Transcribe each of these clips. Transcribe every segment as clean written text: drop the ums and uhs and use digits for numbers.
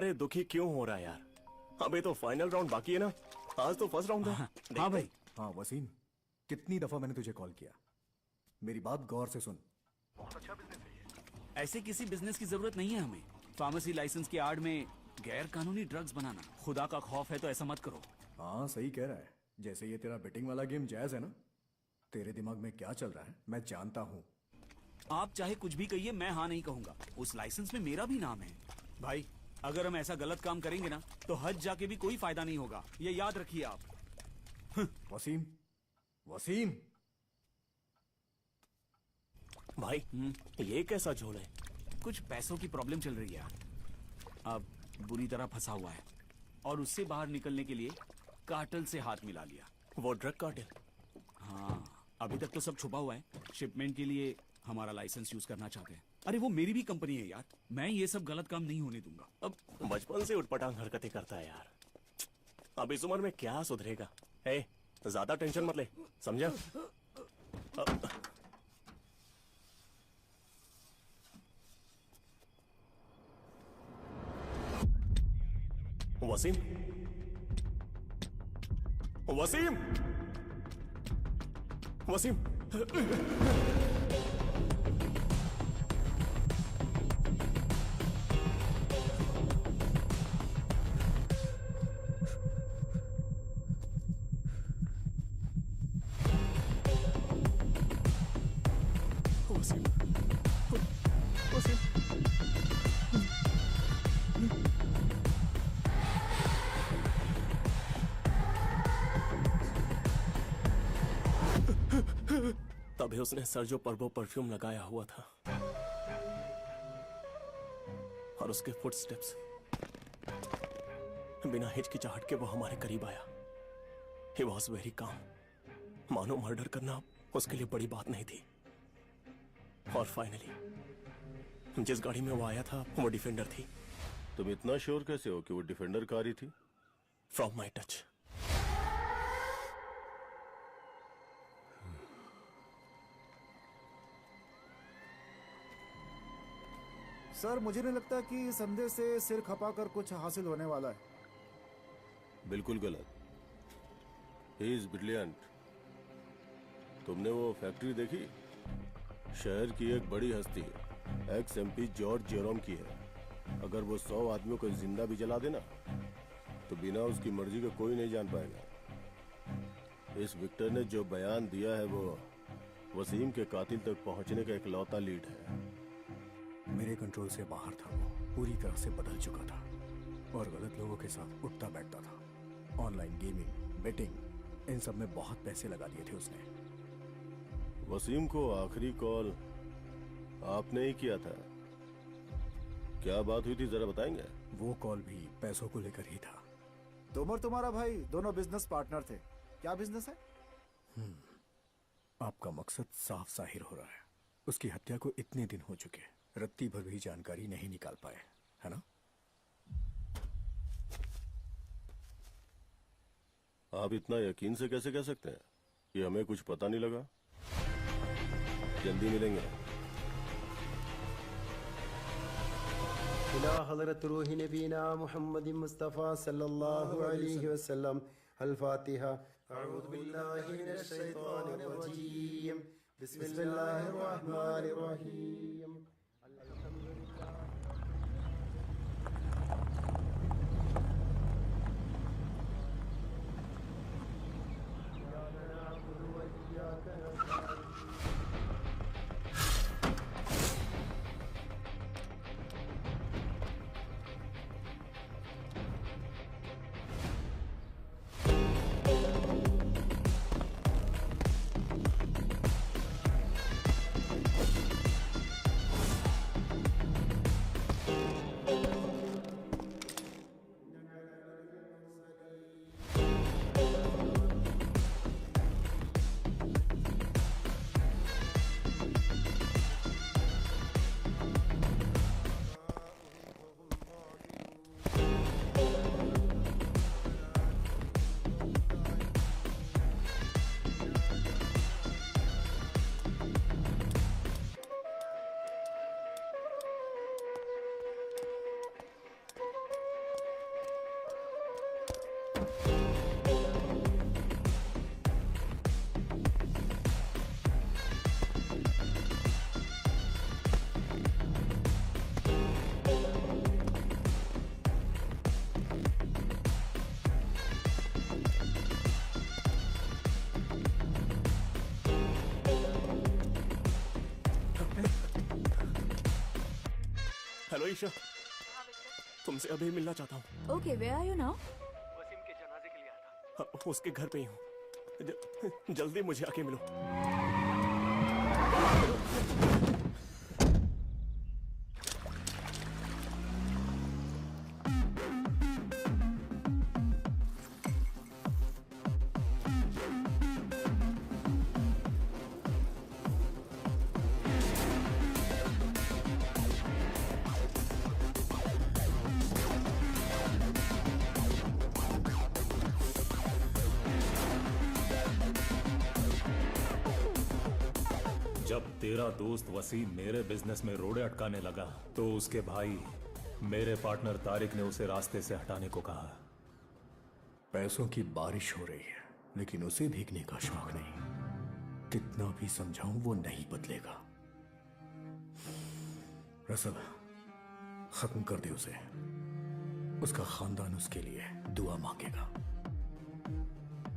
अरे दुखी क्यों हो रहा है यार? अबे तो फाइनल राउंड बाकी है ना। आज तो फर्स्ट राउंड था। हाँ भाई। हाँ वसीम, कितनी दफा मैंने तुझे कॉल किया, मेरी बात गौर से सुन। ऐसे किसी बिजनेस की जरूरत नहीं है हमें। फार्मेसी लाइसेंस की आड़ में गैर कानूनी ड्रग्स बनाना, खुदा का खौफ है तो ऐसा मत करो। हाँ सही कह रहा है। जैसे ये तेरा बेटिंग वाला गेम जायज है ना, तेरे दिमाग में क्या चल रहा है मैं जानता हूँ। आप चाहे कुछ भी कहिए, मैं हाँ नहीं कहूंगा। उस लाइसेंस में मेरा भी नाम है। भाई अगर हम ऐसा गलत काम करेंगे ना तो हज जाके भी कोई फायदा नहीं होगा, ये याद रखिए आप। वसीम, वसीम भाई ये कैसा झोल है? कुछ पैसों की प्रॉब्लम चल रही है यार। अब बुरी तरह फंसा हुआ है और उससे बाहर निकलने के लिए कार्टेल से हाथ मिला लिया। वो ड्रग कार्टेल? हाँ, अभी तक तो सब छुपा हुआ है। शिपमेंट के लिए हमारा लाइसेंस यूज करना चाहते हैं। अरे वो मेरी भी कंपनी है यार, मैं ये सब गलत काम नहीं होने दूंगा। अब बचपन से उठपटांग हरकतें करता है यार। अब इस उम्र में क्या सुधरेगा? ए, ज्यादा टेंशन मत ले, समझा? वसीम, वसीम, वसीम। वसीम, वसीम। तभी उसने सर्जो पर्बो परफ्यूम लगाया हुआ था और उसके फुटस्टेप्स, बिना हिचकिचाहट के वो हमारे करीब आया। He was very calm। मानो मर्डर करना उसके लिए बड़ी बात नहीं थी। और फाइनली जिस गाड़ी में वो आया था वो डिफेंडर थी। तुम इतना श्योर कैसे हो कि वो डिफेंडर कार ही थी? From my touch. सर मुझे नहीं लगता कि इस अंधे से सिर खपाकर कुछ हासिल होने वाला है। बिल्कुल गलत। He is brilliant. तुमने वो फैक्ट्री देखी? शहर की एक बड़ी हस्ती है, एक्स एमपी जॉर्ज जेरोम की है। अगर वो 100 आदमियों को जिंदा भी जला देना तो बिना उसकी मर्जी के कोई नहीं जान पाएगा। इस विक्टर ने जो बयान दिया है वो वसीम के कातिल तक पहुंचने का इकलौता लीड है। मेरे कंट्रोल से बाहर था, वो पूरी तरह से बदल चुका था और गलत लोगों के साथ उठता बैठता था। ऑनलाइन गेमिंग, बेटिंग, इन सब में बहुत पैसे लगा दिए थे उसने। वसीम को आखिरी कॉल आपने ही किया था। क्या बात हुई थी जरा बताएंगे? वो कॉल भी पैसों को लेकर ही था। तुम और तुम्हारा भाई दोनों बिजनेस पार्टनर थे। क्या बिजनेस है? आपका मकसद साफ जाहिर हो रहा है। उसकी हत्या को इतने दिन हो चुके, रत्ती भर भी जानकारी नहीं निकाल पाए, है ना? आप इतना यकीन से कैसे कह सकते हैं कि हमें कुछ पता नहीं लगा? जल्दी मिलेंगे। इला हज़रत रूही नबीना मुहम्मद मुस्तफ़ा सल्लल्लाहु अलैहि वसल्लम। अल फातिहा। अऊज़ु बिल्लाहि मिनश शैतानिर रजीम। बिस्मिल्लाहिर रहमानिर रहीम। आयशा, तुमसे अभी मिलना चाहता हूँ। Okay, where are you now? उसके घर पे ही हूँ। जल्दी मुझे आके मिलो। जब तेरा दोस्त वसीम मेरे बिजनेस में रोड़े अटकाने लगा तो उसके भाई मेरे पार्टनर तारिक ने उसे रास्ते से हटाने को कहा। पैसों की बारिश हो रही है, लेकिन उसे भीगने का शौक नहीं। कितना भी समझाऊं वो नहीं बदलेगा। रसल, खत्म कर दे उसे। उसका खानदान उसके लिए दुआ मांगेगा।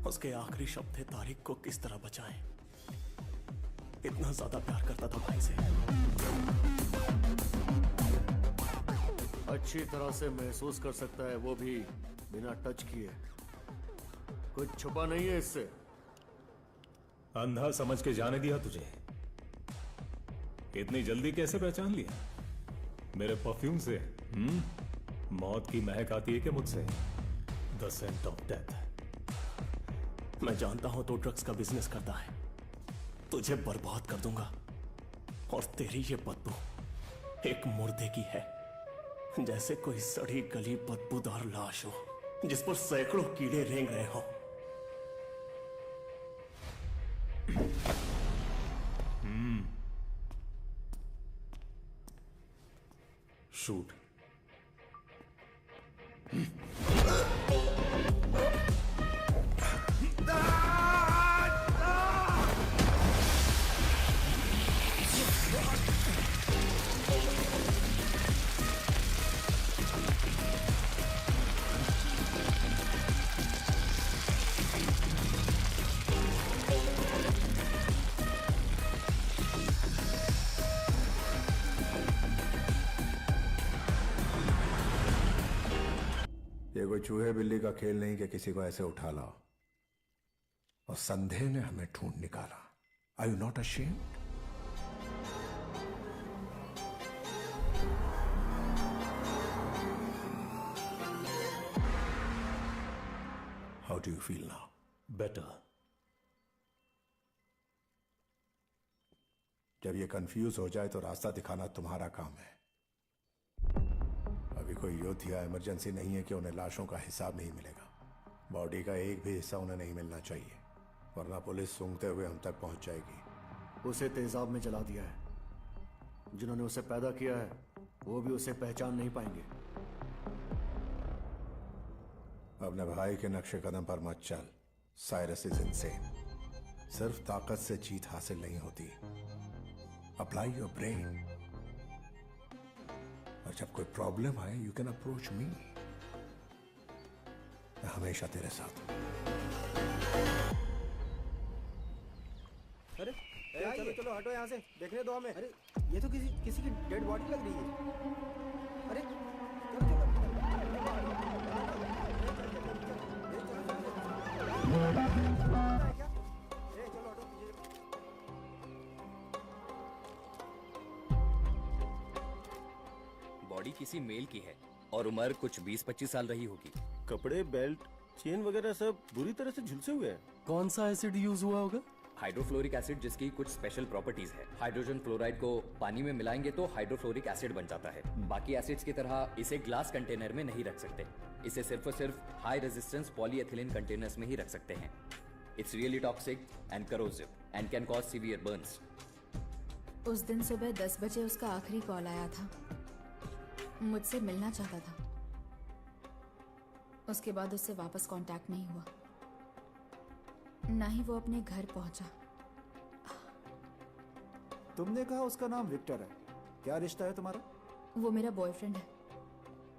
उसके आखिरी शब्द थे, तारिक को किस तरह बचाएं। इतना ज्यादा प्यार करता था भाई से। अच्छी तरह से महसूस कर सकता है, वो भी बिना टच किए। कुछ छुपा नहीं है इससे। अंधा समझ के जाने दिया तुझे। इतनी जल्दी कैसे पहचान लिया? मेरे परफ्यूम से मौत की महक आती है कि मुझसे? The scent of death. मैं जानता हूं तो ड्रग्स का बिजनेस करता है। तुझे बर्बाद कर दूंगा। और तेरी ये बदबू एक मुर्दे की है, जैसे कोई सड़ी गली बदबूदार लाश हो जिस पर सैकड़ों कीड़े रेंग रहे हो। शूट। ये कोई चूहे बिल्ली का खेल नहीं कि किसी को ऐसे उठा लाओ। और संदेह ने हमें ढूंढ निकाला। Are you not ashamed? How do you feel now? Better. जब ये कंफ्यूज हो जाए तो रास्ता दिखाना तुम्हारा काम है। अभी कोई युद्ध या इमरजेंसी नहीं है कि उन्हें लाशों का हिसाब नहीं मिलेगा। बॉडी का एक भी हिस्सा उन्हें नहीं मिलना चाहिए, वरना पुलिस सूंघते हुए हम तक पहुंच जाएगी। उसे तेजाब में जला दिया है। जिन्होंने उसे पैदा किया है वो भी उसे पहचान नहीं पाएंगे। अपने भाई के नक्शे कदम पर मत चल। Cyrus is insane. सिर्फ ताकत से जीत हासिल नहीं होती। Apply your brain. और जब कोई प्रॉब्लम आए यू कैन अप्रोच मी। मैं हमेशा तेरे साथ हूं। अरे चलो चलो हटो यहाँ से, देखने दो हमें। अरे ये तो किसी की डेड बॉडी लग रही है। अरे चलो चलो बॉडी किसी मेल की है और उम्र कुछ 20-25 साल रही होगी। कपड़े, बेल्ट, चेन वगैरह सब बुरी तरह से झुलसे हुए हैं। कौन सा एसिड यूज हुआ होगा? हाइड्रोफ्लोरिक एसिड, जिसकी कुछ स्पेशल प्रॉपर्टीज है। हाइड्रोजन फ्लोराइड को पानी में मिलाएंगे तो हाइड्रोफ्लोरिक एसिड बन जाता है। बाकी एसिड्स की तरह इसे ग्लास कंटेनर में नहीं रख सकते। इसे सिर्फ और सिर्फ हाई रेजिस्टेंस पॉलीएथिलीन कंटेनर्स में ही रख सकते हैं। It's really toxic and corrosive and can cause severe Burns. उस दिन सुबह 10 बजे उसका आखिरी कॉल आया था। मुझसे मिलना चाहता था। उसके बाद उससे वापस कांटेक्ट नहीं हुआ, ना ही वो अपने घर पहुंचा। तुमने कहा उसका नाम विक्टर है। क्या रिश्ता है तुम्हारा? वो मेरा बॉयफ्रेंड है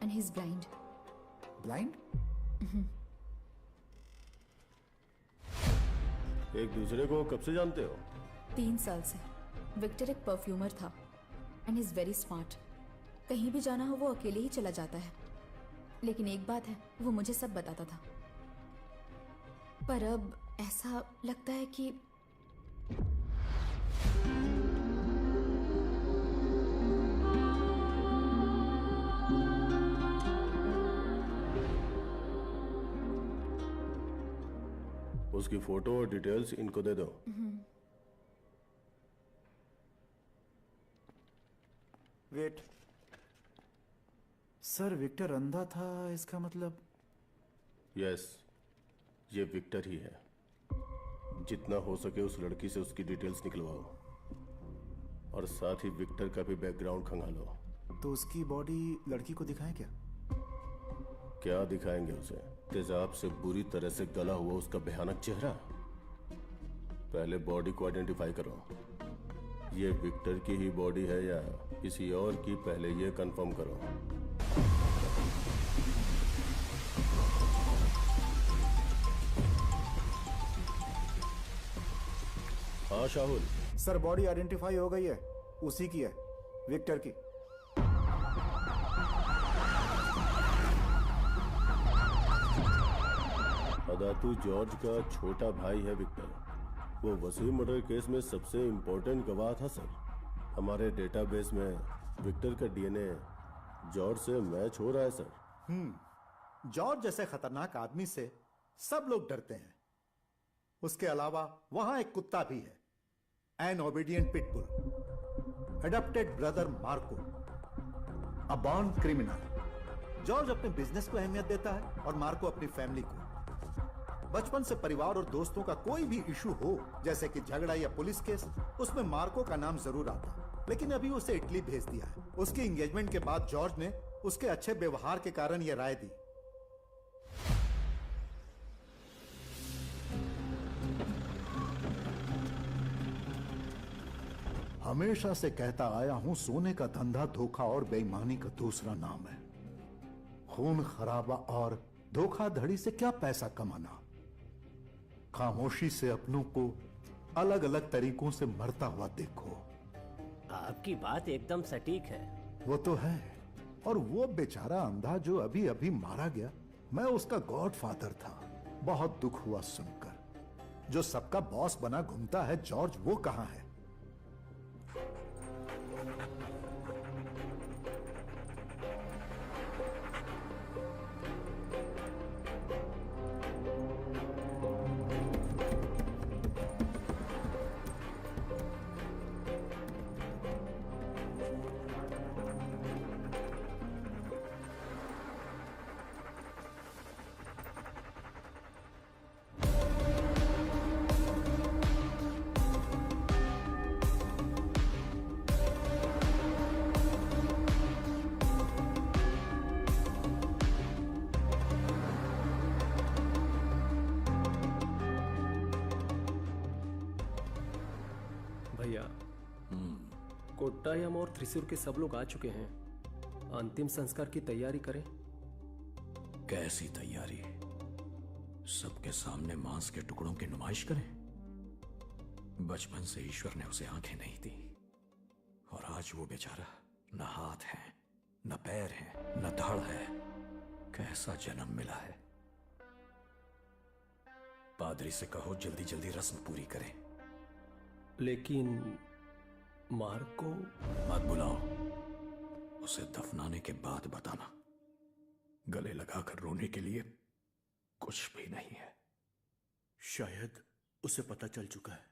and he is blind. Blind? एक दूसरे को कब से जानते हो? 3 साल से। विक्टर एक परफ्यूमर था एंड इज वेरी स्मार्ट। कहीं भी जाना हो वो अकेले ही चला जाता है, लेकिन एक बात है, वो मुझे सब बताता था। पर अब ऐसा लगता है कि उसकी फोटो और डिटेल्स इनको दे दो। वेट सर, विक्टर अंधा था, इसका मतलब? यस, ये विक्टर ही है। जितना हो सके उस लड़की से उसकी डिटेल्स निकलवाओ और साथ ही विक्टर का भी बैकग्राउंड खंगालो। तो उसकी बॉडी लड़की को दिखाएं क्या? क्या दिखाएंगे उसे? तेजाब से बुरी तरह से गला हुआ उसका भयानक चेहरा। पहले बॉडी को आइडेंटिफाई करो। ये विक्टर की ही बॉडी है या किसी और की, पहले ये कंफर्म करो। हाँ शाहुल। सर, बॉडी आइडेंटिफाई हो गई है, उसी की है, विक्टर की। अदातू जॉर्ज का छोटा भाई है विक्टर। वो वसीम मर्डर केस में सबसे इम्पोर्टेंट गवाह था सर। हमारे डेटाबेस में विक्टर का डीएनए जॉर्ज से मैच हो रहा है सर। जॉर्ज जैसे खतरनाक आदमी से सब लोग डरते हैं। उसके अलावा वहां एक कुत्ता भी है, N obedient pitbull, adopted brother Marco, a born criminal. George अपने बिजनेस को अहमियत देता है और मार्को अपनी फैमिली को। बचपन से परिवार और दोस्तों का कोई भी इशू हो, जैसे कि झगड़ा या पुलिस केस, उसमें मार्को का नाम जरूर आता। लेकिन अभी उसे इटली भेज दिया है। उसकी एंगेजमेंट के बाद जॉर्ज ने उसके अच्छे व्यवहार के कारण यह राय दी। हमेशा से कहता आया हूं, सोने का धंधा धोखा और बेईमानी का दूसरा नाम है। खून खराबा और धोखाधड़ी से क्या पैसा कमाना? खामोशी से अपनों को अलग अलग तरीकों से मरता हुआ देखो। आपकी बात एकदम सटीक है। वो तो है। और वो बेचारा अंधा जो अभी अभी मारा गया, मैं उसका गॉडफादर था। बहुत दुख हुआ सुनकर। जो सबका बॉस बना घूमता है जॉर्ज, वो कहां है? कोट्टायम और त्रिशूर के सब लोग आ चुके हैं। अंतिम संस्कार की तैयारी करें। कैसी तैयारी? सबके सामने मांस के टुकड़ों की नुमाइश करें? बचपन से ईश्वर ने उसे आंखें नहीं दी और आज वो बेचारा न हाथ है, न पैर है, न धड़ है। कैसा जन्म मिला है। पादरी से कहो जल्दी जल्दी रस्म पूरी करें। लेकिन मार्को मत बुलाओ, उसे दफनाने के बाद बताना। गले लगाकर रोने के लिए कुछ भी नहीं है। शायद उसे पता चल चुका है।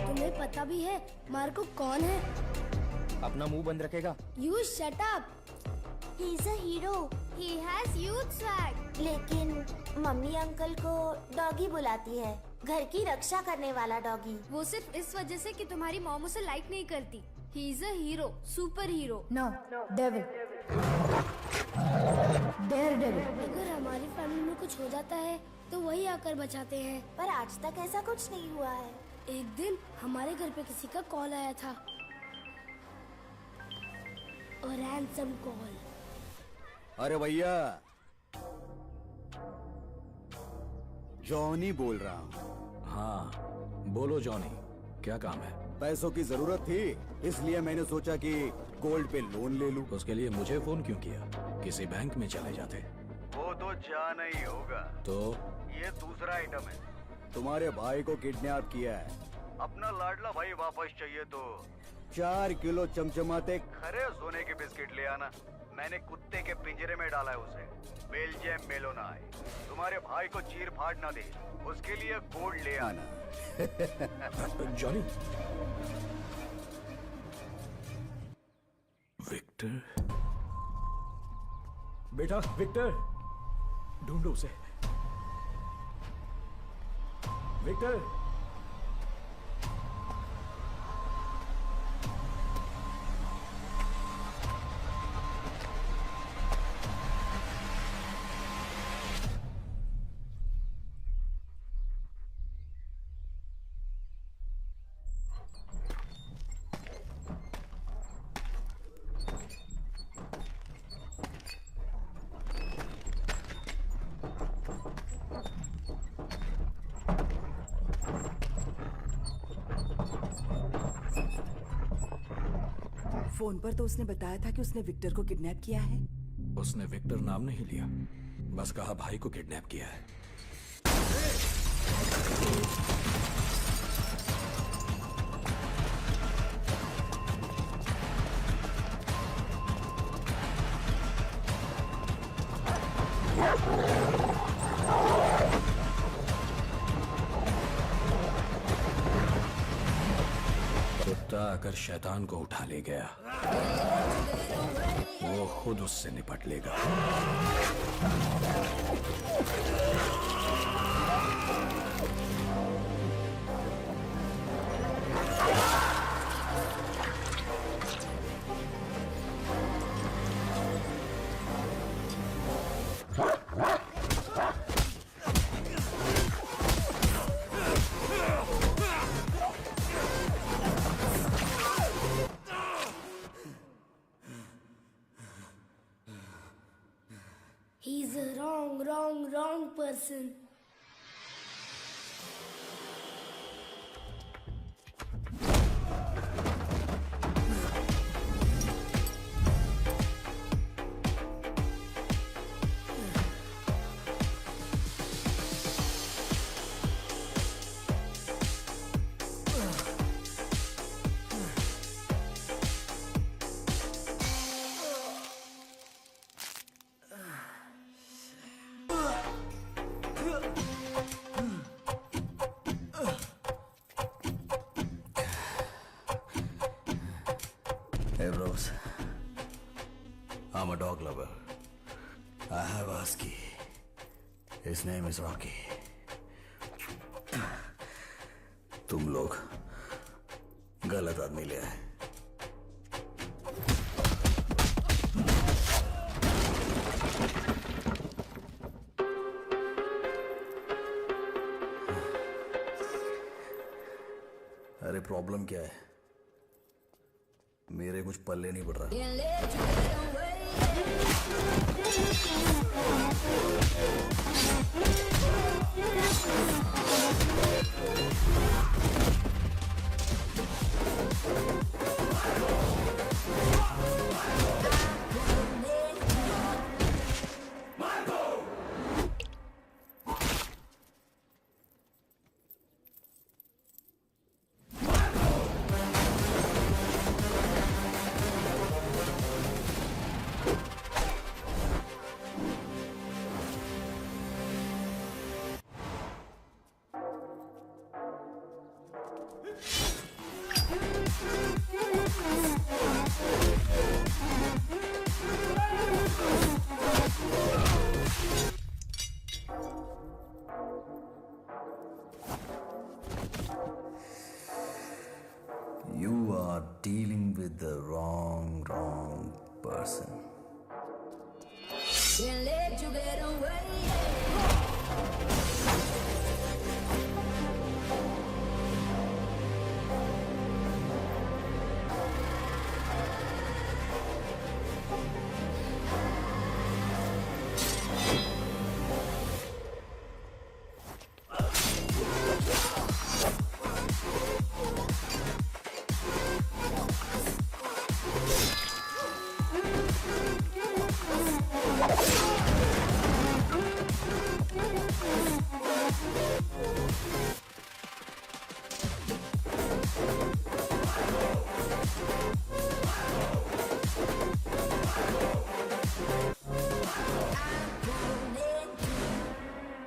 तुम्हें पता भी है मार्को कौन है? अपना मुंह बंद रखेगा। You shut up. He's a hero. He has huge swag. लेकिन मम्मी अंकल को डॉगी बुलाती है, घर की रक्षा करने वाला डॉगी। वो सिर्फ इस वजह से कि तुम्हारी मॉम उसे लाइक नहीं करती। He is a hero, super hero. No, devil. Daredevil. अगर हमारी फैमिली में कुछ हो जाता है तो वही आकर बचाते हैं। पर आज तक ऐसा कुछ नहीं हुआ है। एक दिन हमारे घर पे किसी का कॉल आया था, और रैंसम कॉल। अरे भैया, जॉनी बोल रहा हूँ। हाँ बोलो जॉनी, क्या काम है? पैसों की जरूरत थी, इसलिए मैंने सोचा कि गोल्ड पे लोन ले लूं। उसके लिए मुझे फोन क्यों किया? किसी बैंक में चले जाते। वो तो जाना ही होगा। तो ये दूसरा आइटम है। तुम्हारे भाई को किडनैप किया है। अपना लाडला भाई वापस चाहिए तो 4 किलो चमचमाते खरे सोने के बिस्किट ले आना। मैंने कुत्ते के पिंजरे में डाला है उसे। बेल्जियम मेलो ना आए, तुम्हारे भाई को चीर फाड़ ना दे, उसके लिए गोल्ड ले आना। जॉनी। विक्टर, बेटा विक्टर, ढूंढो उसे। विक्टर, फोन पर तो उसने बताया था कि उसने विक्टर को किडनैप किया है। उसने विक्टर नाम नहीं लिया, बस कहा भाई को किडनैप किया है। कुत्ता अगर शैतान को उठा ले गया, वो खुद उससे निपट लेगा। He's a wrong person. Hey bros, I'm a dog lover. I have a husky. His name is Rocky. तुम लोग गलत आदमी ले आए। अरे प्रॉब्लम क्या है? मेरे कुछ पल्ले नहीं पड़ रहा। You are dealing with the wrong person. Can't let you get away.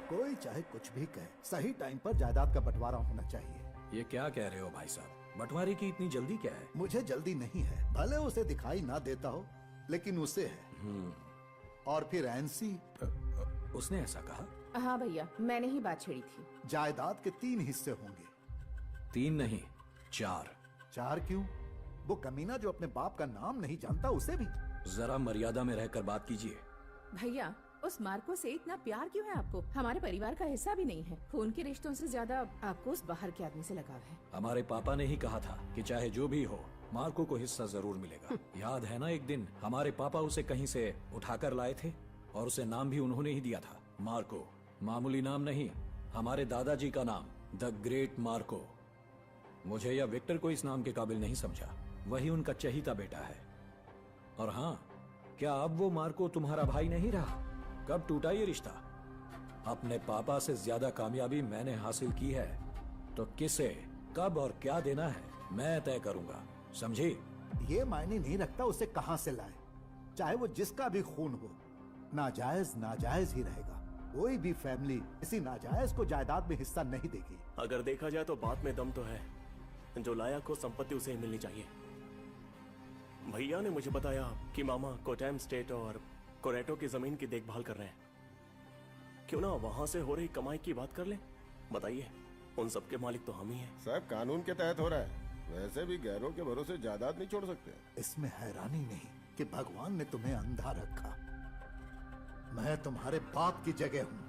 कोई चाहे कुछ भी कहे, सही टाइम पर जायदाद का बंटवारा होना चाहिए। ये क्या कह रहे हो भाई साहब? बंटवारे की इतनी जल्दी क्या है? मुझे जल्दी नहीं है, भले उसे दिखाई ना देता हो, लेकिन उसे है। और फिर एनसी, उसने ऐसा कहा? हाँ भैया, मैंने ही बात छेड़ी थी। जायदाद के 3 हिस्से होंगे। 3 नहीं, 4। 4 क्यों? वो कमीना जो अपने बाप का नाम नहीं जानता, उसे भी। जरा मर्यादा में रहकर बात कीजिए। भैया, उस मार्को से इतना प्यार क्यों है आपको? हमारे परिवार का हिस्सा भी नहीं है। खून के रिश्तों से ज्यादा आपको उस बाहर के आदमी से लगाव है। हमारे पापा ने ही कहा था कि चाहे जो भी हो, मार्को को हिस्सा जरूर मिलेगा। याद है ना, एक दिन हमारे पापा उसे कहीं से उठाकर लाए थे और उसे नाम भी उन्होंने ही दिया था, मार्को। मामूली नाम नहीं, हमारे दादाजी का नाम, द ग्रेट मार्को। मुझे या विक्टर को इस नाम के काबिल नहीं समझा। वही उनका चहीता बेटा है। और हाँ, क्या अब वो मार्को तुम्हारा भाई नहीं रहा? कब टूटा ये रिश्ता? अपने पापा से ज्यादा कामयाबी मैंने हासिल की है, तो किसे, कब और क्या देना है मैं तय करूंगा, समझी? ये मायने नहीं रखता उसे कहां से लाए, चाहे वो जिसका भी खून हो। नाजायज नाजायज ही रहेगा। कोई भी फैमिली किसी नाजायज को जायदाद में हिस्सा नहीं देगी। अगर देखा जाए तो बात में दम तो है। जो लायक हो संपत्ति उसे ही मिलनी चाहिए। भैया ने मुझे बताया कि मामा कोटैम स्टेट और कोरेटो की जमीन की देखभाल कर रहे हैं। क्यों ना वहां से हो रही कमाई की बात कर ले? बताइए, उन सब के मालिक तो हम ही हैं। सब कानून के तहत हो रहा है। वैसे भी गैरों के भरोसे जायदाद नहीं छोड़ सकते। इसमें हैरानी नहीं कि भगवान ने तुम्हें अंधा रखा। मैं तुम्हारे बाप की जगह हूँ।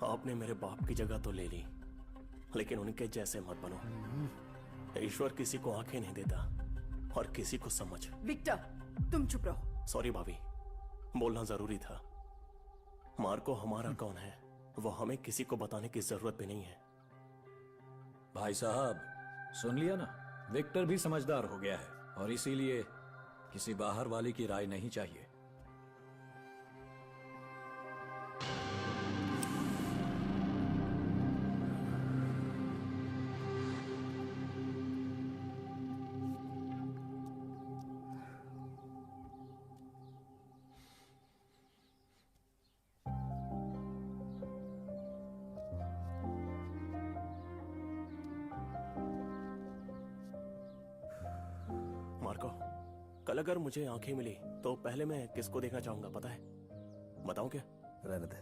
आपने मेरे बाप की जगह तो ले ली, लेकिन उनके जैसे मत बनो। ईश्वर किसी को आंखें नहीं देता और किसी को समझ। विक्टर, तुम चुप रहो। सॉरी भाभी, बोलना जरूरी था। मार्को हमारा कौन है वो हमें किसी को बताने की जरूरत भी नहीं है। भाई साहब, सुन लिया ना, विक्टर भी समझदार हो गया है और इसीलिए किसी बाहर वाले की राय नहीं चाहिए। मार्को, कल अगर मुझे आंखें मिली तो पहले मैं किसको देखना चाहूंगा पता है? बताऊं क्या? रहने दे।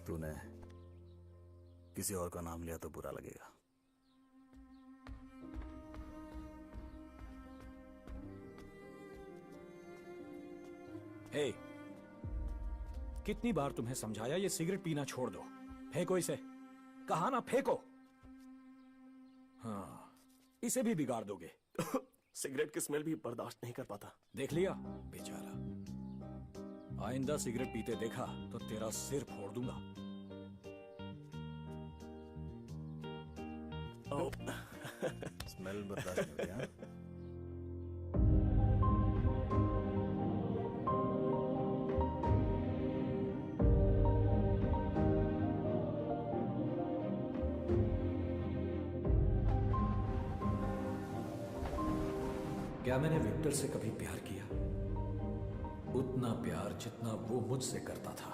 तूने किसी और का नाम लिया तो बुरा लगेगा। हे, कितनी बार तुम्हें समझाया ये सिगरेट पीना छोड़ दो। फेंको इसे, कहा ना फेंको। हाँ, इसे भी बिगाड़ दोगे। सिगरेट की स्मेल भी बर्दाश्त नहीं कर पाता। देख लिया बेचारा, आइंदा सिगरेट पीते देखा तो तेरा सिर फोड़ दूंगा। स्मेल बर्दाश्त नहीं होती। हाँ? क्या मैंने विक्टर से कभी प्यार किया? उतना प्यार जितना वो मुझसे करता था।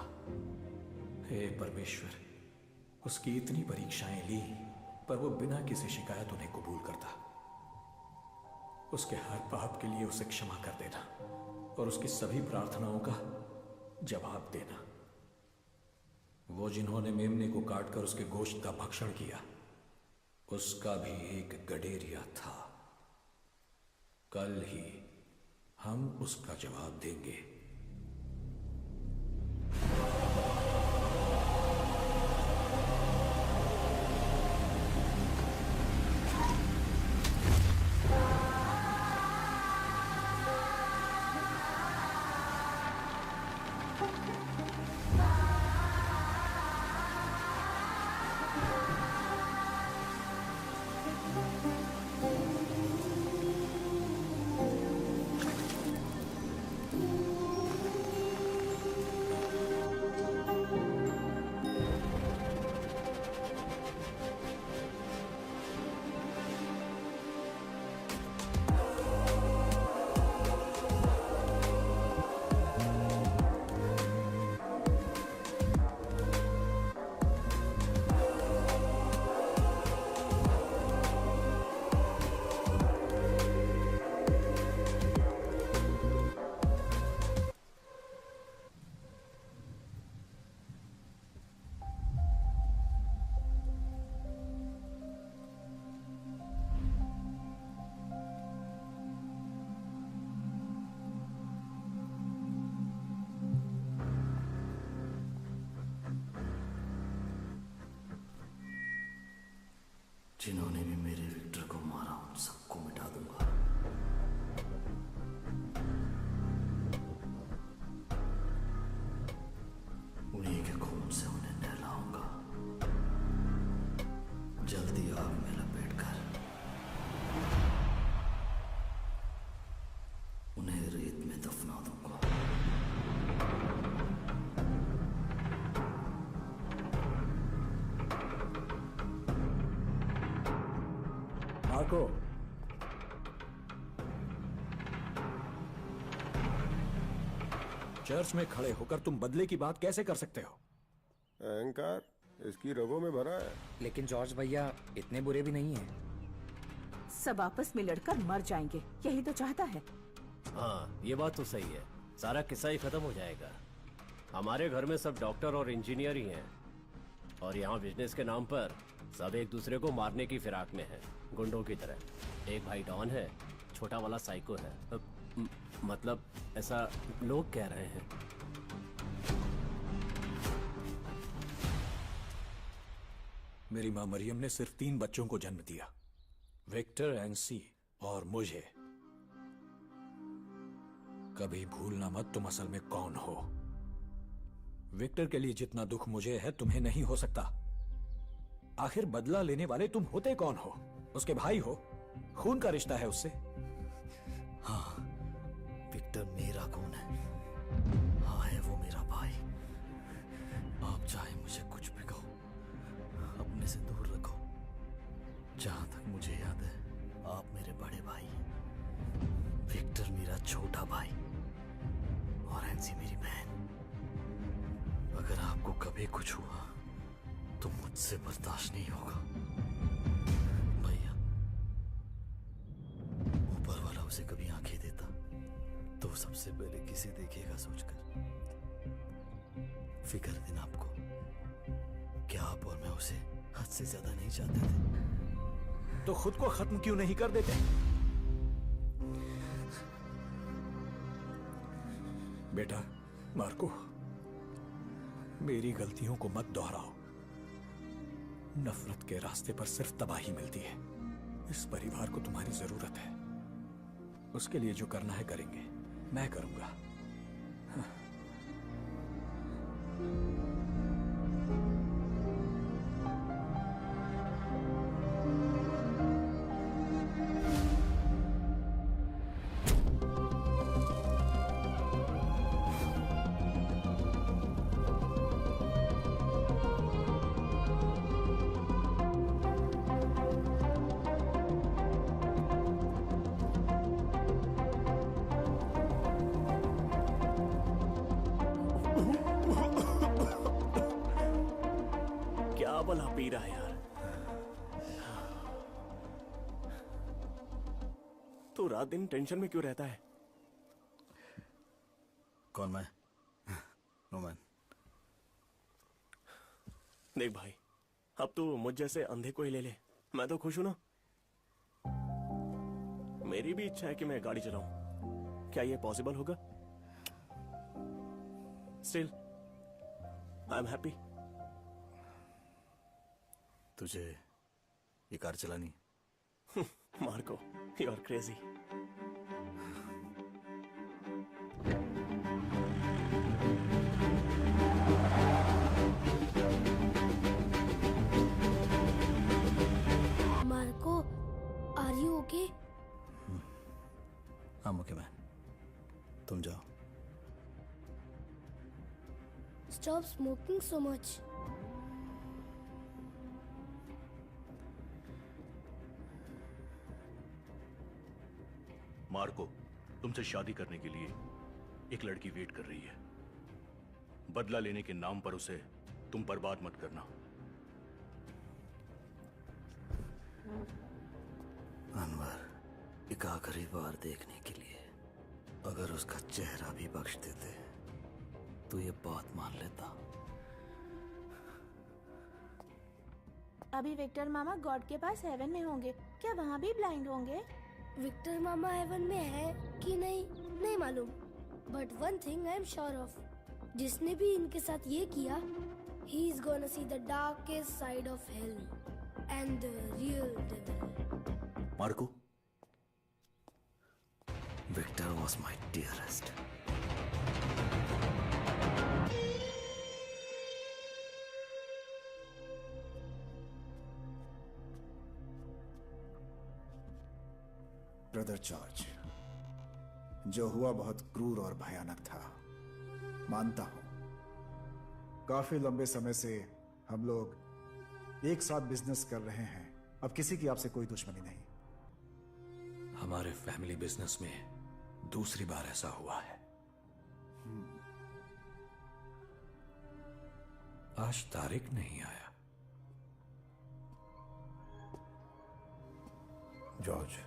हे परमेश्वर, उसकी इतनी परीक्षाएं ली, पर वो बिना किसी शिकायत उन्हें कबूल करता। उसके हर पाप के लिए उसे क्षमा कर देना और उसकी सभी प्रार्थनाओं का जवाब देना। वो जिन्होंने मेमने को काटकर उसके गोश्त का भक्षण किया, उसका भी एक गडेरिया था। कल ही हम उसका जवाब देंगे। जिन्होंने भी मेरे विक्टर को मारा उन सबको मिटा दूंगा। उन्हीं के खून से उन्हें नहलाऊंगा, जल्दी आग में लपेटकर उन्हें रेत में दफना दूंगा। मार्को, चर्च में खड़े होकर तुम बदले की बात कैसे कर सकते हो? अहंकार इसकी रगों में भरा है। लेकिन जॉर्ज भैया इतने बुरे भी नहीं हैं। सब आपस में लड़कर मर जाएंगे, यही तो चाहता है। हाँ, ये बात तो सही है। सारा किस्सा ही खत्म हो जाएगा। हमारे घर में सब डॉक्टर और इंजीनियर ही हैं, और यहाँ बिजनेस के नाम पर सब एक दूसरे को मारने की फिराक में हैं, गुंडों की तरह। एक भाई डॉन है, छोटा वाला साइको है। मतलब ऐसा लोग कह रहे हैं। मेरी माँ मरियम ने सिर्फ 3 बच्चों को जन्म दिया, विक्टर, एंसी और मुझे। कभी भूलना मत तुम असल में कौन हो। विक्टर के लिए जितना दुख मुझे है तुम्हें नहीं हो सकता। आखिर बदला लेने वाले तुम होते कौन हो? उसके भाई हो, खून का रिश्ता है उससे। हाँ, विक्टर मेरा खून है। हाँ, है वो मेरा भाई। आप चाहे मुझे कुछ भी कहो, अपने से दूर रखो। जहां तक मुझे याद है, आप मेरे बड़े भाई हैं, विक्टर मेरा छोटा भाई और एंसी मेरी बहन। अगर आपको कभी कुछ हुआ तो मुझसे बर्दाश्त नहीं होगा। भैया, ऊपर वाला उसे कभी आंखें देता तो सबसे पहले किसे देखेगा सोचकर। फिक्र दिन आपको, क्या आप और मैं उसे हद से ज्यादा नहीं चाहते थे? तो खुद को खत्म क्यों नहीं कर देते? बेटा मार्को, मेरी गलतियों को मत दोहराओ। नफरत के रास्ते पर सिर्फ तबाही मिलती है। इस परिवार को तुम्हारी जरूरत है। उसके लिए जो करना है करेंगे, मैं करूंगा। क्या भला पी रहा है यार? तू रात दिन टेंशन में क्यों रहता है? कौन मैं? No man. देख भाई, अब तू मुझ जैसे अंधे को ही ले ले, मैं तो खुश हूं ना। मेरी भी इच्छा है कि मैं गाड़ी चलाऊं। क्या ये पॉसिबल होगा? Still I am happy. तुझे ये कार चलानी? Marco, you are crazy. Marco, are you okay? I'm okay man, तुम जाओ। Stop smoking so much. Marco, तुमसे शादी करने के लिए एक लड़की वेट कर रही है। बदला लेने के नाम पर उसे तुम बर्बाद मत करना। अनवर, एक आखिरी बार देखने के लिए अगर उसका चेहरा भी बख्श देते तो ये बात मान लेता। अभी विक्टर मामा गॉड के पास हेवन में होंगे, क्या वहाँ भी ब्लाइंड होंगे? विक्टर मामा हेवन में है कि नहीं मालूम, but one thing I am sure of, जिसने भी इनके साथ ये किया He's gonna see the darkest side of hell and the real devil. Marco, Victor was my dearest. Brother George, जो हुआ बहुत क्रूर और भयानक था, मानता हूं। काफी लंबे समय से हम लोग एक साथ बिजनेस कर रहे हैं। अब किसी की आपसे कोई दुश्मनी नहीं। हमारे फैमिली बिजनेस में दूसरी बार ऐसा हुआ है। आज तारिक नहीं आया। George,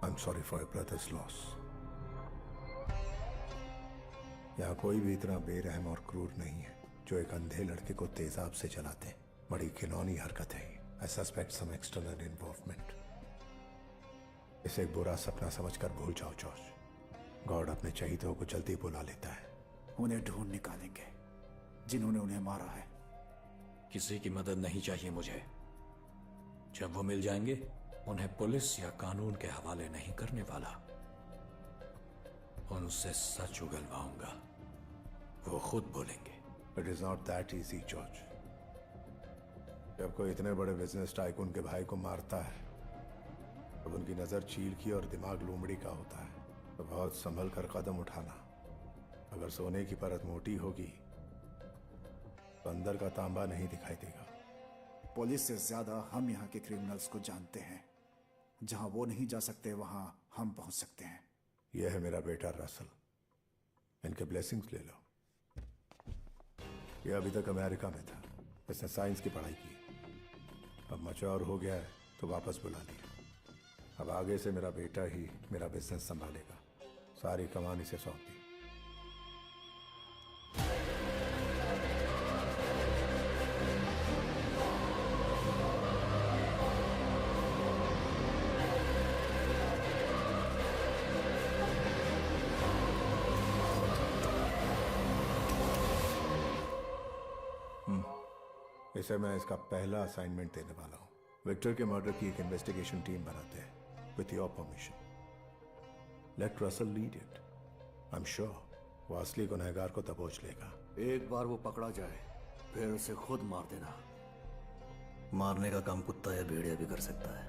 I'm sorry for your brother's loss. यहाँ कोई भी इतना बेरहम और क्रूर नहीं है जो एक अंधे लड़के को तेजाब से चलाते। बड़ी घिनौनी हरकत है। I suspect some external involvement. इसे एक बुरा सपना समझकर भूल जाओ जॉर्ज। गॉड अपने चहीतों को जल्दी बुला लेता है। उन्हें ढूंढ निकालेंगे जिन्होंने उन्हें मारा है। किसी की मदद नहीं चाहिए मुझे। जब वो मिल जाएंगे उन्हें पुलिस या कानून के हवाले नहीं करने वाला। उनसे सच उगलवाऊंगा, वो खुद बोलेंगे। It is not that easy, George. जब कोई इतने बड़े बिजनेस टाइकून के भाई को मारता है, तब उनकी नजर चील की और दिमाग लोमड़ी का होता है, तो बहुत संभल कर कदम उठाना। अगर सोने की परत मोटी होगी तो अंदर का तांबा नहीं दिखाई देगा। पुलिस से ज्यादा हम यहाँ के क्रिमिनल्स को जानते हैं। जहां वो नहीं जा सकते वहां हम पहुंच सकते हैं। यह है मेरा बेटा रसल। इनके ब्लेसिंग्स ले लो। यह अभी तक अमेरिका में था। इसने साइंस की पढ़ाई की। अब मैच्योर हो गया है तो वापस बुला लिया। अब आगे से मेरा बेटा ही मेरा बिजनेस संभालेगा। सारी कमान इसे सौंप दी। इसे मैं इसका पहला असाइनमेंट देने वाला हूं। विक्टर के मर्डर की एक इन्वेस्टिगेशन टीम बनाते हैं with your permission. Let Russell lead it. I am sure वो असली गुनहगार को दबोच लेगा। एक बार वो पकड़ा जाए फिर उसे खुद मार देना। मारने का काम कुत्ता या भेड़िया भी कर सकता है।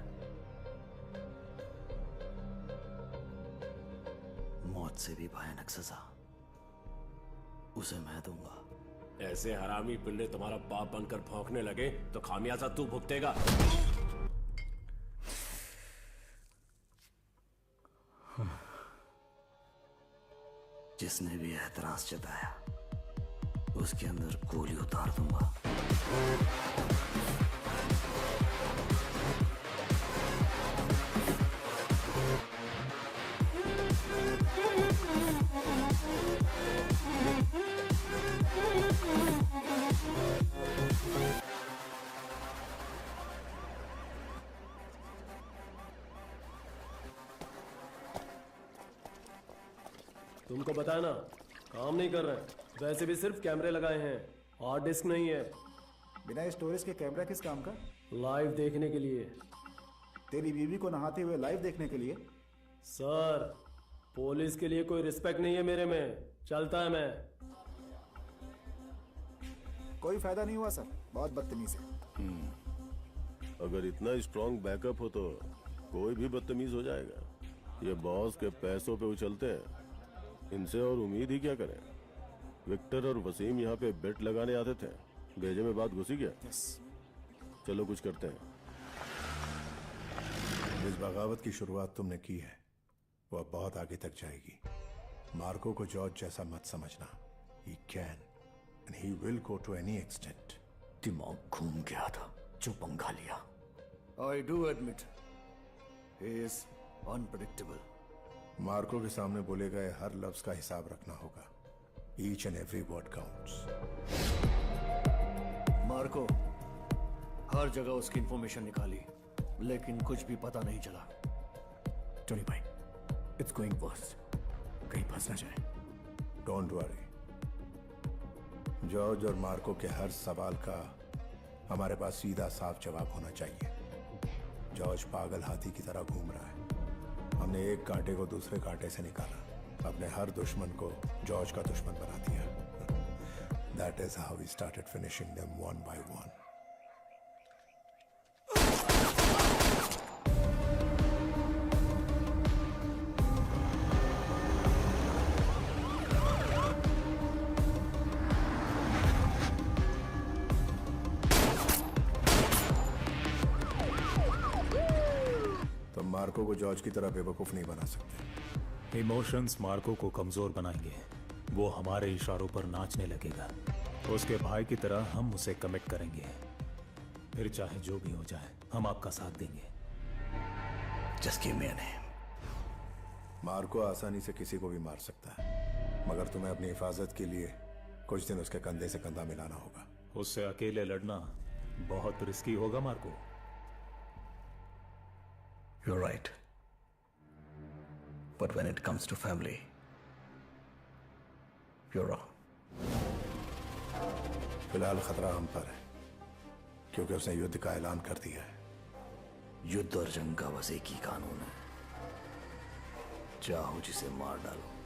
मौत से भी भयानक सजा उसे मैं दूंगा। ऐसे हरामी पिल्ले तुम्हारा बाप बनकर भौंकने लगे तो खामियाजा तू भुगतेगा। जिसने भी एतराज जताया उसके अंदर गोली उतार दूंगा। तुमको बताया ना, काम नहीं कर रहे। वैसे भी सिर्फ कैमरे लगाए हैं, हार्ड डिस्क नहीं है। बिना स्टोरेज के कैमरा किस काम का? लाइव देखने के लिए। तेरी बीवी को नहाते हुए लाइव देखने के लिए? सर, पुलिस के लिए कोई रिस्पेक्ट नहीं है मेरे में। चलता है मैं। कोई फायदा नहीं हुआ सर, बहुत बदतमीज है। अगर इतना स्ट्रॉन्ग बैकअप हो तो कोई भी बदतमीज हो जाएगा। ये बॉस के पैसों पे उछलते हैं, इनसे और उम्मीद ही क्या करें। विक्टर और वसीम यहाँ पे बेट लगाने आते थे, भेजे में बात घुसी गया। चलो कुछ करते हैं। जिस बगावत की शुरुआत तुमने की है वो अब बहुत आगे तक जाएगी। मार्को को जॉर्ज जैसा मत समझना। He can and he will go to any extent. दिमाग घूम गया था जो पंगा लिया। I do admit he is unpredictable. Marco के सामने बोले गए हर लफ्ज का हिसाब रखना होगा। Each and every word counts. Marco हर जगह उसकी इंफॉर्मेशन निकाली लेकिन कुछ भी पता नहीं चला। टोनी भाई, इट्स गोइंग वर्स। कहीं फंस ना जाए। Don't worry. जॉर्ज और मार्को के हर सवाल का हमारे पास सीधा साफ जवाब होना चाहिए। जॉर्ज पागल हाथी की तरह घूम रहा है। हमने एक कांटे को दूसरे कांटे से निकाला, अपने हर दुश्मन को जॉर्ज का दुश्मन बना दिया। That is how we started finishing them one by one. तो मार्को को जॉर्ज की तरह बेवकूफ नहीं बना सकते। इमोशंस मार्को को कमजोर बनाएंगे। वो हमारे इशारों पर नाचने लगेगा। उसके भाई की तरह हम उसे कमिट करेंगे। फिर चाहे जो भी हो जाए, हम आपका साथ देंगे। Just give me a name. Marco आसानी से किसी को भी मार सकता है, मगर तुम्हें अपनी हिफाजत के लिए कुछ दिन उसके कंधे से कंधा मिलाना होगा। उससे अकेले लड़ना बहुत रिस्की होगा Marco. You're right. But when it comes to family, you're wrong. फिलहाल खतरा हम पर है, क्योंकि उसने युद्ध का ऐलान कर दिया है। युद्ध और जंग का बस एक ही कानून है, चाहो जिसे मार डालो।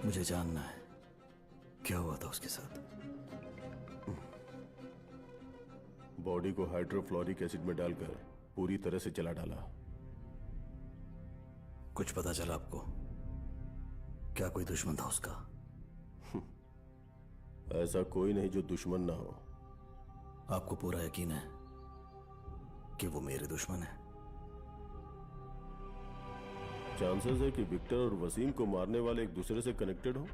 मुझे जानना है क्या हुआ था उसके साथ। बॉडी को हाइड्रोफ्लोरिक एसिड में डालकर पूरी तरह से जला डाला। कुछ पता चला आपको? क्या कोई दुश्मन था उसका? ऐसा कोई नहीं जो दुश्मन ना हो। आपको पूरा यकीन है कि वो मेरे दुश्मन है? चांसेस है कि विक्टर और वसीम को मारने वाले एक दूसरे से कनेक्टेड हो।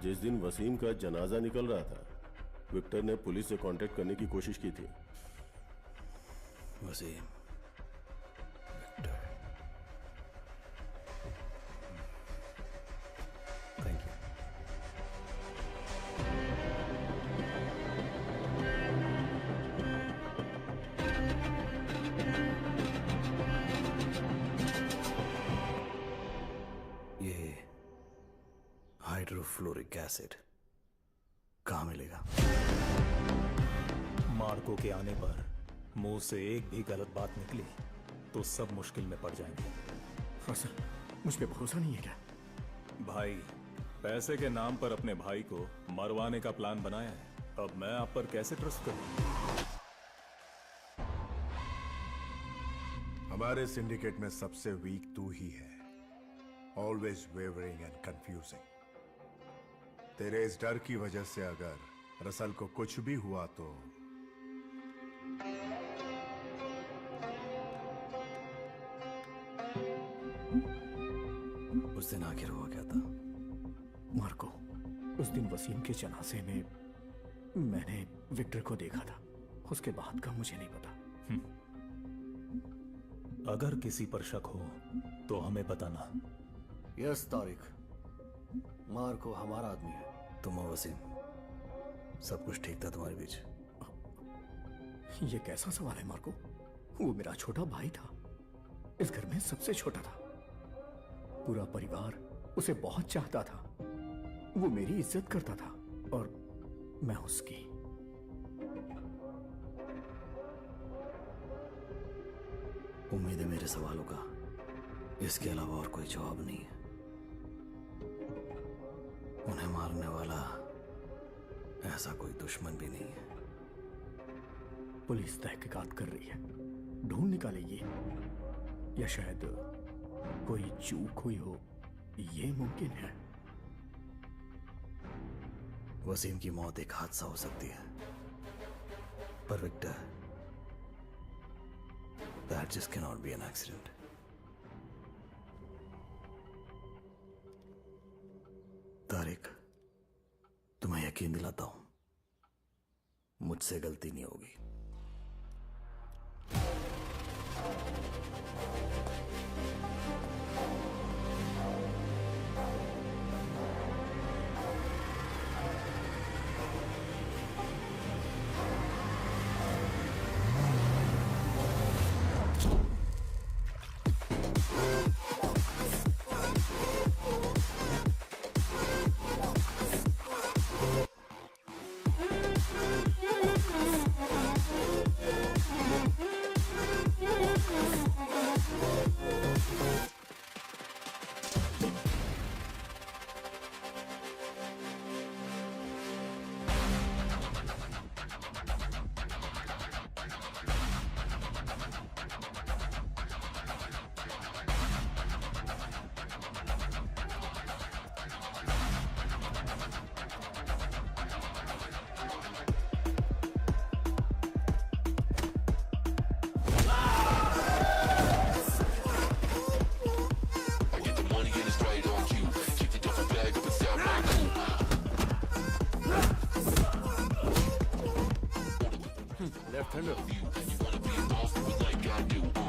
जिस दिन वसीम का जनाजा निकल रहा था, विक्टर ने पुलिस से कांटेक्ट करने की कोशिश की थी। Wasim, Victor, thank you. Hydrofluoric acid कहाँ मिलेगा? मार्को के आने पर मुंह से एक भी गलत बात निकली तो सब मुश्किल में पड़ जाएंगे। रसल, मुझ पे भरोसा नहीं है क्या? भाई, पैसे के नाम पर अपने भाई को मरवाने का प्लान बनाया है। अब मैं आप पर कैसे ट्रस्ट करूं? हमारे सिंडिकेट में सबसे वीक तू ही है। Always wavering and confusing. तेरे इस डर की वजह से अगर रसल को कुछ भी हुआ तो उस दिन आखिर हुआ क्या था? मार्को, उस दिन वसीम के जनाजे में मैंने विक्टर को देखा था। उसके बाद का मुझे नहीं पता। अगर किसी पर शक हो तो हमें बताना। यस तारिक, मार्को हमारा आदमी है। तुम और वसीम, सब कुछ ठीक था तुम्हारे बीच? ये कैसा सवाल है मार्को? वो मेरा छोटा भाई था, इस घर में सबसे छोटा था। पूरा परिवार उसे बहुत चाहता था। वो मेरी इज्जत करता था और मैं उसकी। उम्मीद है मेरे सवालों का इसके अलावा और कोई जवाब नहीं है। उन्हें मारने वाला ऐसा कोई दुश्मन भी नहीं है। पुलिस तहकीकात कर रही है, ढूंढ निकालेगी, या शायद कोई चूक हुई हो, ये मुमकिन है। वसीम की मौत एक हादसा हो सकती है, पर Victor, that just cannot be an accident. Tariq, तुम्हें यकीन दिलाता हूं, मुझसे गलती नहीं होगी।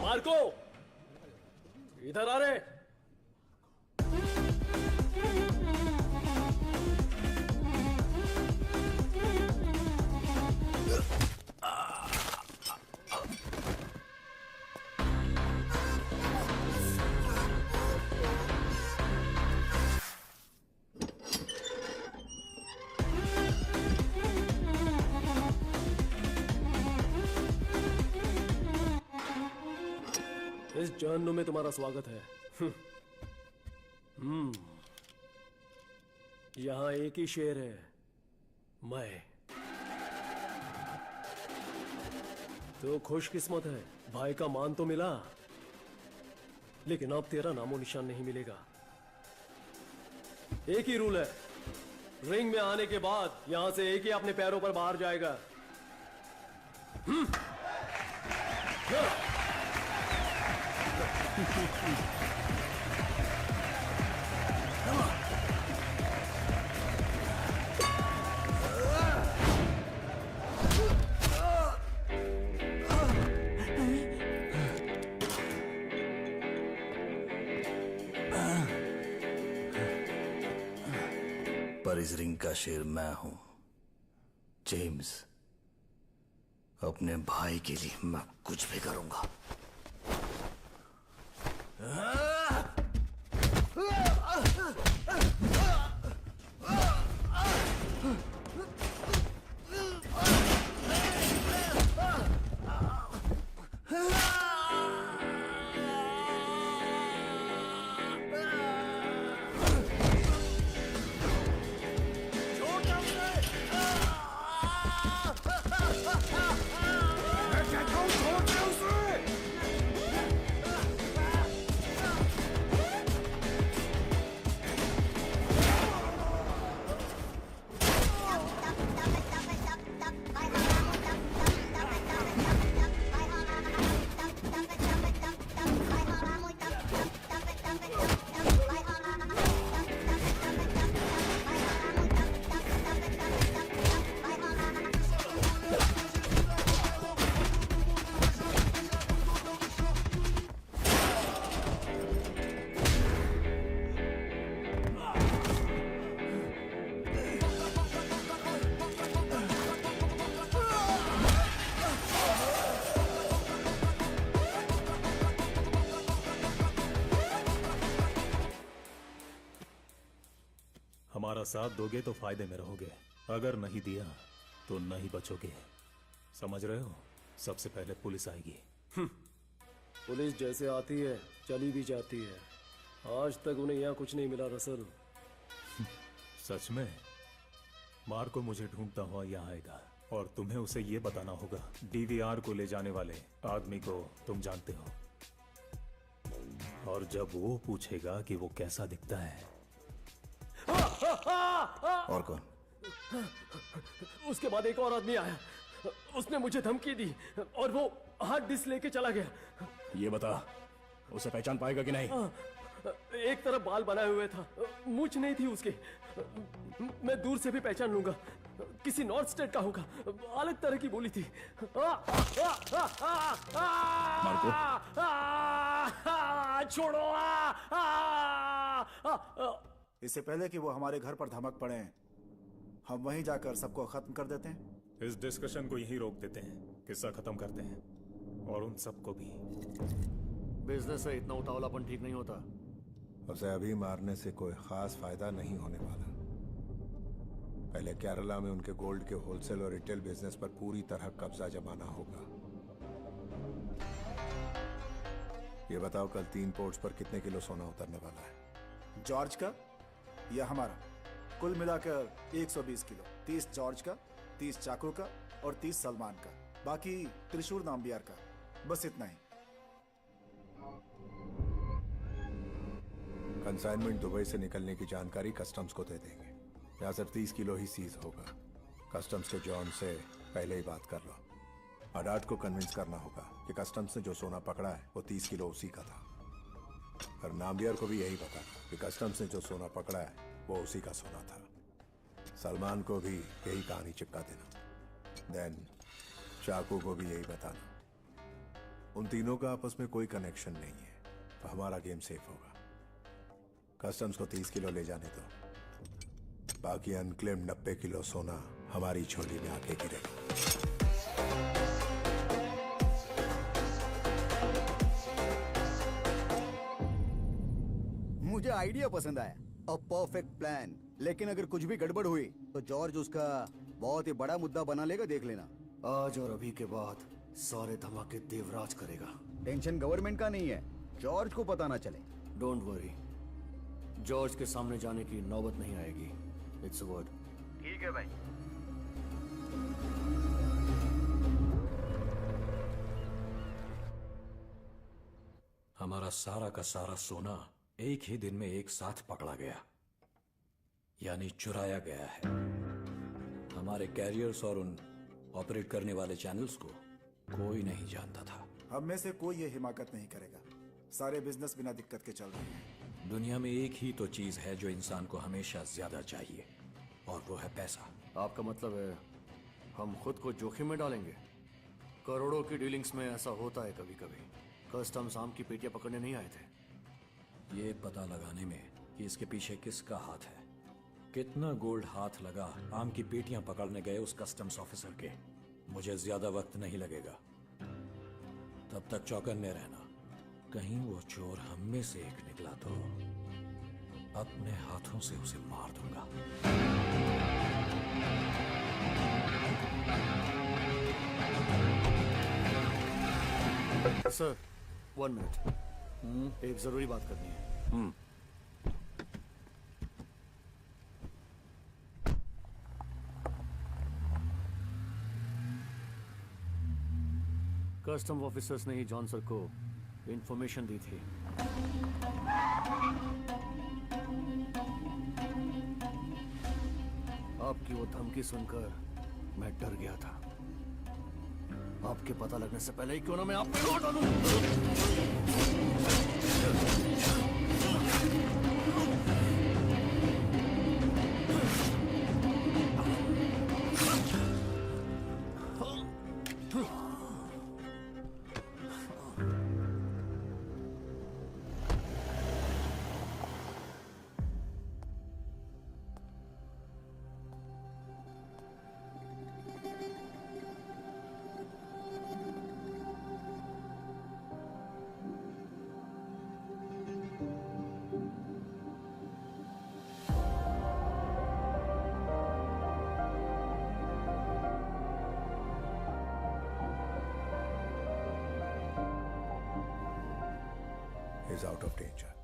मार्को, इधर आ रहे। इस जहन्नुम में तुम्हारा स्वागत है। यहाँ एक ही शेर है, मैं। तो खुशकिस्मत है, भाई का मान तो मिला, लेकिन अब तेरा नामो निशान नहीं मिलेगा। एक ही रूल है, रिंग में आने के बाद यहां से एक ही अपने पैरों पर बाहर जाएगा। पर इस रिंग का शेर मैं हूं, जेम्स। अपने भाई के लिए मैं कुछ भी करूंगा। हमारा साथ दोगे तो फायदे में रहोगे, अगर नहीं दिया तो नहीं बचोगे। समझ रहे हो? सबसे पहले पुलिस आएगी। पुलिस जैसे आती है चली भी जाती है। आज तक उन्हें यहाँ कुछ नहीं मिला रसल। सच में? मार्को मुझे ढूंढता हुआ यहाँ आएगा और तुम्हें उसे ये बताना होगा डीवीआर को ले जाने वाले आदमी को तुम जानते हो। और जब वो पूछेगा कि वो कैसा दिखता है। और कौन? उसके बाद एक और आदमी आया, उसने मुझे धमकी दी और वो हार्ड डिस्क लेके चला गया। ये बता, उसे पहचान पाएगा कि नहीं? एक तरफ बाल बनाए हुए था, मूंछ नहीं थी उसकी। मैं दूर से भी पहचान लूंगा, किसी नॉर्थ स्टेट का होगा, अलग तरह की बोली थी। छोड़ो। इससे पहले कि वो हमारे घर पर धमक पड़े, हम वहीं जाकर सबको खत्म कर देते हैं। इस डिस्कशन को यहीं रोक देते हैं, किस्सा खत्म करते हैं, और उन सबको भी। बिजनेस से इतना उतावलापन ठीक नहीं होता। उसे अभी मारने से कोई खास फायदा नहीं होने वाला। पहले केरला में उनके गोल्ड के होलसेल और रिटेल बिजनेस पर पूरी तरह कब्जा जमाना होगा। ये बताओ, कल 3 पोर्ट्स पर कितने किलो सोना उतरने वाला है? जॉर्ज का या हमारा? कुल मिलाकर 120 किलो। 30 जॉर्ज का, 30 चाकू का और 30 सलमान का, बाकी त्रिशूर नाम्बियार का। बस इतना ही। कंसाइनमेंट दुबई से निकलने की जानकारी कस्टम्स को दे देंगे। यहाँ सिर्फ 30 किलो ही सीज होगा। कस्टम्स के जॉन से पहले ही बात कर लो। अडाट को कन्विंस करना होगा कि कस्टम्स ने जो सोना पकड़ा है वो 30 किलो उसी का था। और नाम्बियार को भी यही बताना कि कस्टम्स ने जो सोना पकड़ा है वो उसी का सोना था। सलमान को भी यही कहानी चिपका देना। देन चाकू को भी यही बताना। उन तीनों का आपस में कोई कनेक्शन नहीं है, तो हमारा गेम सेफ होगा। कस्टम्स को 30 किलो ले जाने दो, बाकी अनक्लेम्ड 90 किलो सोना हमारी झोली में आके गिरेगा। मुझे आइडिया पसंद आया, अ परफेक्ट प्लान। लेकिन अगर कुछ भी गड़बड़ हुई तो जॉर्ज उसका बहुत ही बड़ा मुद्दा बना लेगा, देख लेना। आज और अभी के बाद सारे धमाके देवराज करेगा। टेंशन गवर्नमेंट का नहीं है, जॉर्ज को पता ना चले। डोंट वरी, जॉर्ज के सामने जाने की नौबत नहीं आएगी। It's a word. ठीक है भाई। हमारा सारा का सारा सोना एक ही दिन में एक साथ पकड़ा गया, यानी चुराया गया है। हमारे कैरियर्स और उन ऑपरेट करने वाले चैनल्स को कोई नहीं जानता था। हम में से कोई ये हिमाकत नहीं करेगा। सारे बिजनेस बिना दिक्कत के चल रहे हैं। दुनिया में एक ही तो चीज है जो इंसान को हमेशा ज्यादा चाहिए, और वो है पैसा। आपका मतलब है हम खुद को जोखिम में डालेंगे? करोड़ों की डीलिंग्स में ऐसा होता है कभी कभी। कस्टम्स आम की पेटियां पकड़ने नहीं आए थे। ये पता लगाने में कि इसके पीछे किसका हाथ है, कितना गोल्ड हाथ लगा आम की पेटियां पकड़ने गए उस कस्टम्स ऑफिसर के, मुझे ज्यादा वक्त नहीं लगेगा। तब तक चौकन्ने रहना, कहीं वो चोर हम में से एक निकला तो अपने हाथों से उसे मार दूंगा। सर 1 मिनट, एक जरूरी बात करनी है। कस्टम ऑफिसर्स ने ही जॉन सर को इंफॉर्मेशन दी थी। आपकी वो धमकी सुनकर मैं डर गया था। आपके पता लगने से पहले ही क्यों ना मैं आप पे लौट डालूं। Is out of danger.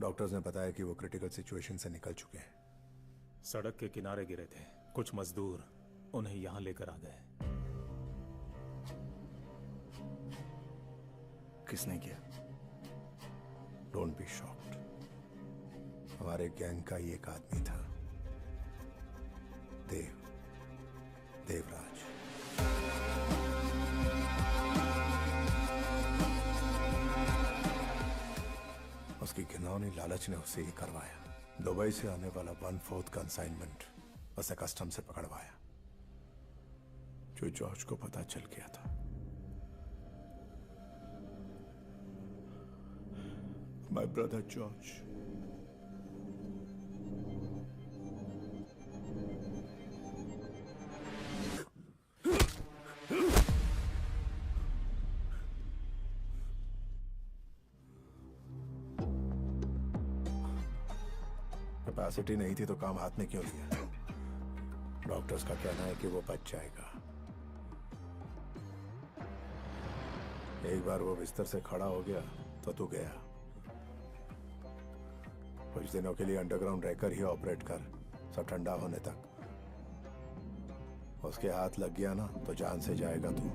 Doctors ने बताया कि वो क्रिटिकल सिचुएशन से निकल चुके हैं। सड़क के किनारे गिरे थे, कुछ मजदूर उन्हें यहां लेकर आ गए। किसने किया? Don't be shocked. हमारे गैंग का ही एक आदमी था, देवराज। उसकी घिनौनी लालच ने उसे ही करवाया। दुबई से आने वाला 1/4 कंसाइनमेंट उसे कस्टम से पकड़वाया, जो जॉर्ज को पता चल गया था। My brother George. कैपेसिटी नहीं थी तो काम हाथ में क्यों लिया? डॉक्टर्स का कहना है कि वो बच जाएगा। एक बार वो बिस्तर से खड़ा हो गया तो तू गया। कुछ दिनों के लिए अंडरग्राउंड रहकर ही ऑपरेट कर, सब ठंडा होने तक। उसके हाथ लग गया ना तो जान से जाएगा तू।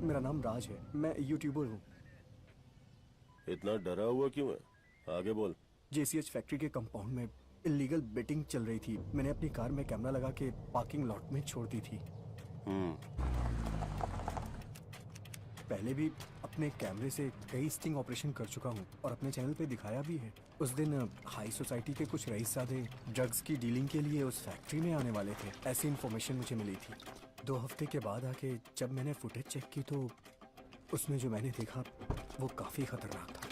मेरा नाम राज है, मैं यूट्यूबर हूँ। इतना डरा हुआ क्यों है? आगे बोल। JCH फैक्ट्री के कंपाउंड में इलीगल बेटिंग चल रही थी। मैंने अपनी कार में कैमरा लगा के पार्किंग लॉट में छोड़ दी थी। पहले भी अपने कैमरे से कई स्टिंग ऑपरेशन कर चुका हूँ और अपने चैनल पे दिखाया भी है। उस दिन हाई सोसाइटी के कुछ रईसज़ादे ड्रग्स की डीलिंग के लिए उस फैक्ट्री में आने वाले थे, ऐसी इन्फॉर्मेशन मुझे मिली थी। 2 हफ्ते के बाद आके जब मैंने फुटेज चेक की तो उसमें जो मैंने देखा वो काफ़ी खतरनाक था।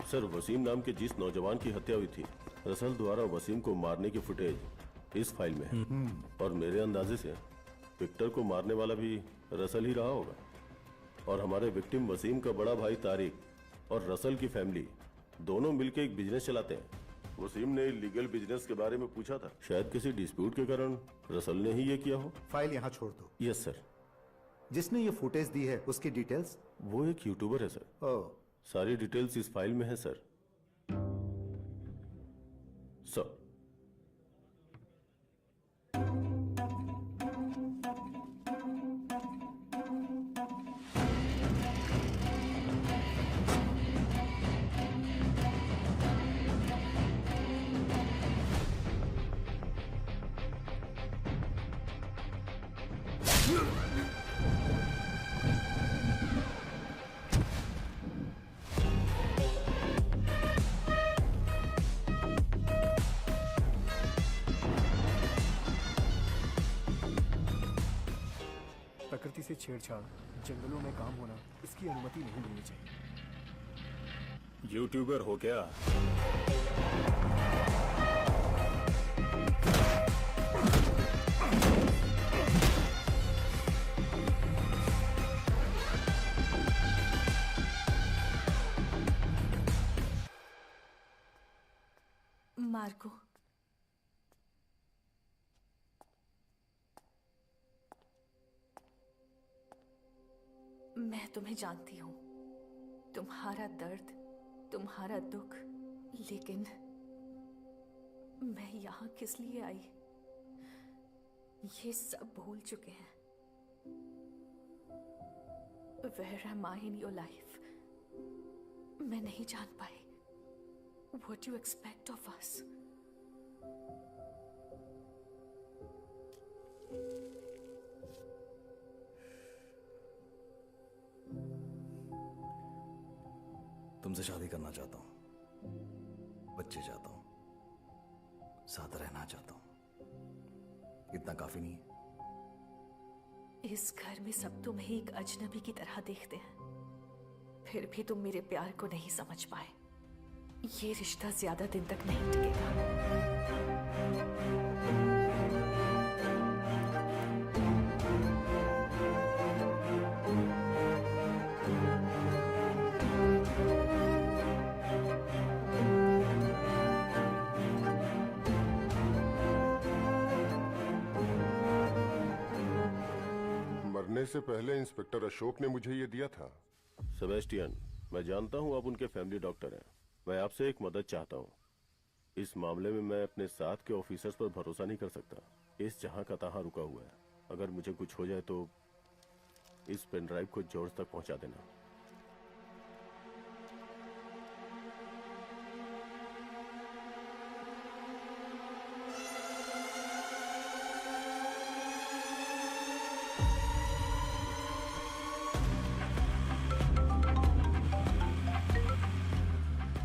सर, वसीम नाम के जिस नौजवान की हत्या हुई थी, रसल द्वारा वसीम को मारने की फुटेज इस फाइल में है। और मेरे अंदाजे से विक्टर को मारने वाला भी रसल ही रहा होगा। और हमारे विक्टिम वसीम का बड़ा भाई तारिक और रसल की फैमिली दोनों मिलकर एक बिजनेस चलाते हैं। वसीम ने लीगल बिजनेस के बारे में पूछा था, शायद किसी डिस्प्यूट के कारण रसल ने ही ये किया हो। फाइल यहाँ छोड़ दो। Yes sir. जिसने ये फुटेज दी है उसकी डिटेल्स? वो एक यूट्यूबर है सर। ओह, सारी डिटेल्स इस फाइल में है सर। सर, प्रकृति से छेड़छाड़, जंगलों में काम होना, इसकी अनुमति नहीं मिलनी चाहिए। यूट्यूबर हो क्या? मार्को, मैं तुम्हें जानती हूँ, तुम्हारा दर्द, तुम्हारा दुख, लेकिन मैं यहाँ किस लिए आई ये सब भूल चुके हैं। Where am I in your life? मैं नहीं जान पाई। What do you expect of us? तुमसे शादी करना चाहता हूं, बच्चे चाहता हूं, साथ रहना चाहता हूं। इतना काफी नहीं है? इस घर में सब तुम्हें एक अजनबी की तरह देखते हैं, फिर भी तुम मेरे प्यार को नहीं समझ पाए। ये रिश्ता ज्यादा दिन तक नहीं टिकेगा। आने से पहले इंस्पेक्टर अशोक ने मुझे ये दिया था। सेबेस्टियन, मैं जानता हूँ आप उनके फैमिली डॉक्टर हैं। मैं आपसे एक मदद चाहता हूँ। इस मामले में मैं अपने साथ के ऑफिसर्स पर भरोसा नहीं कर सकता। इस जहां का तहां रुका हुआ है। अगर मुझे कुछ हो जाए तो इस पेन ड्राइव को जॉर्ज तक पहुंचा देना।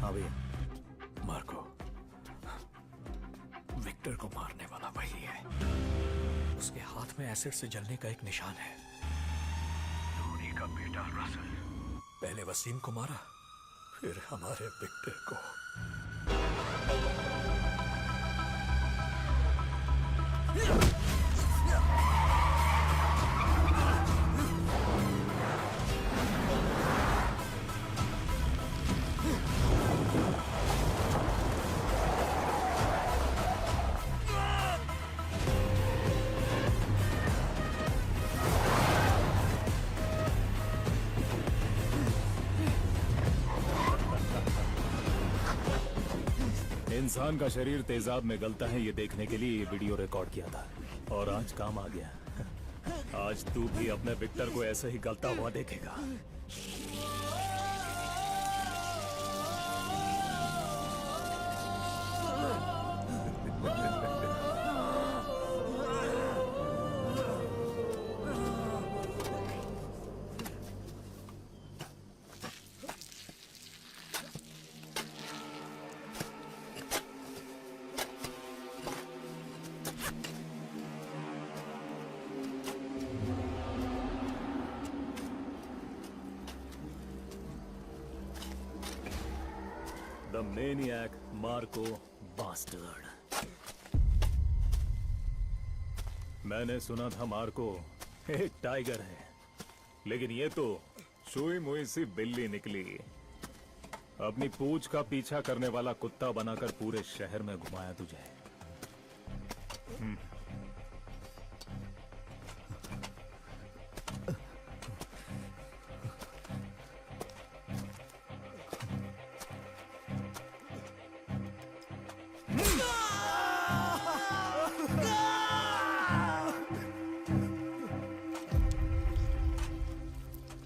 हाँ भैया। मार्को, विक्टर को मारने वाला वही है। उसके हाथ में एसिड से जलने का एक निशान है। धोनी का बेटा रसल। पहले वसीम को मारा, फिर हमारे विक्टर को। इंसान का शरीर तेजाब में गलता है ये देखने के लिए ये वीडियो रिकॉर्ड किया था और आज काम आ गया। आज तू भी अपने विक्टर को ऐसे ही गलता हुआ देखेगा। The maniac Marco Bastard। मैंने सुना था मार्को एक टाइगर है, लेकिन ये तो सुई मुई सी बिल्ली निकली। अपनी पूंछ का पीछा करने वाला कुत्ता बनाकर पूरे शहर में घुमाया तुझे।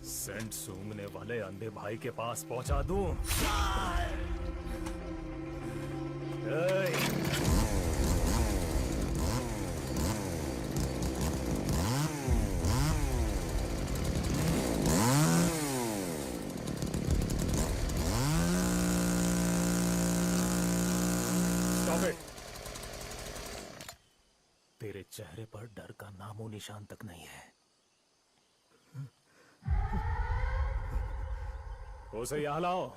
सेंट सूंघने वाले अंधे भाई के पास पहुंचा दूं। Stop it! तेरे चेहरे पर डर का नामो निशान तक नहीं है। उसे यहाँ लाओ।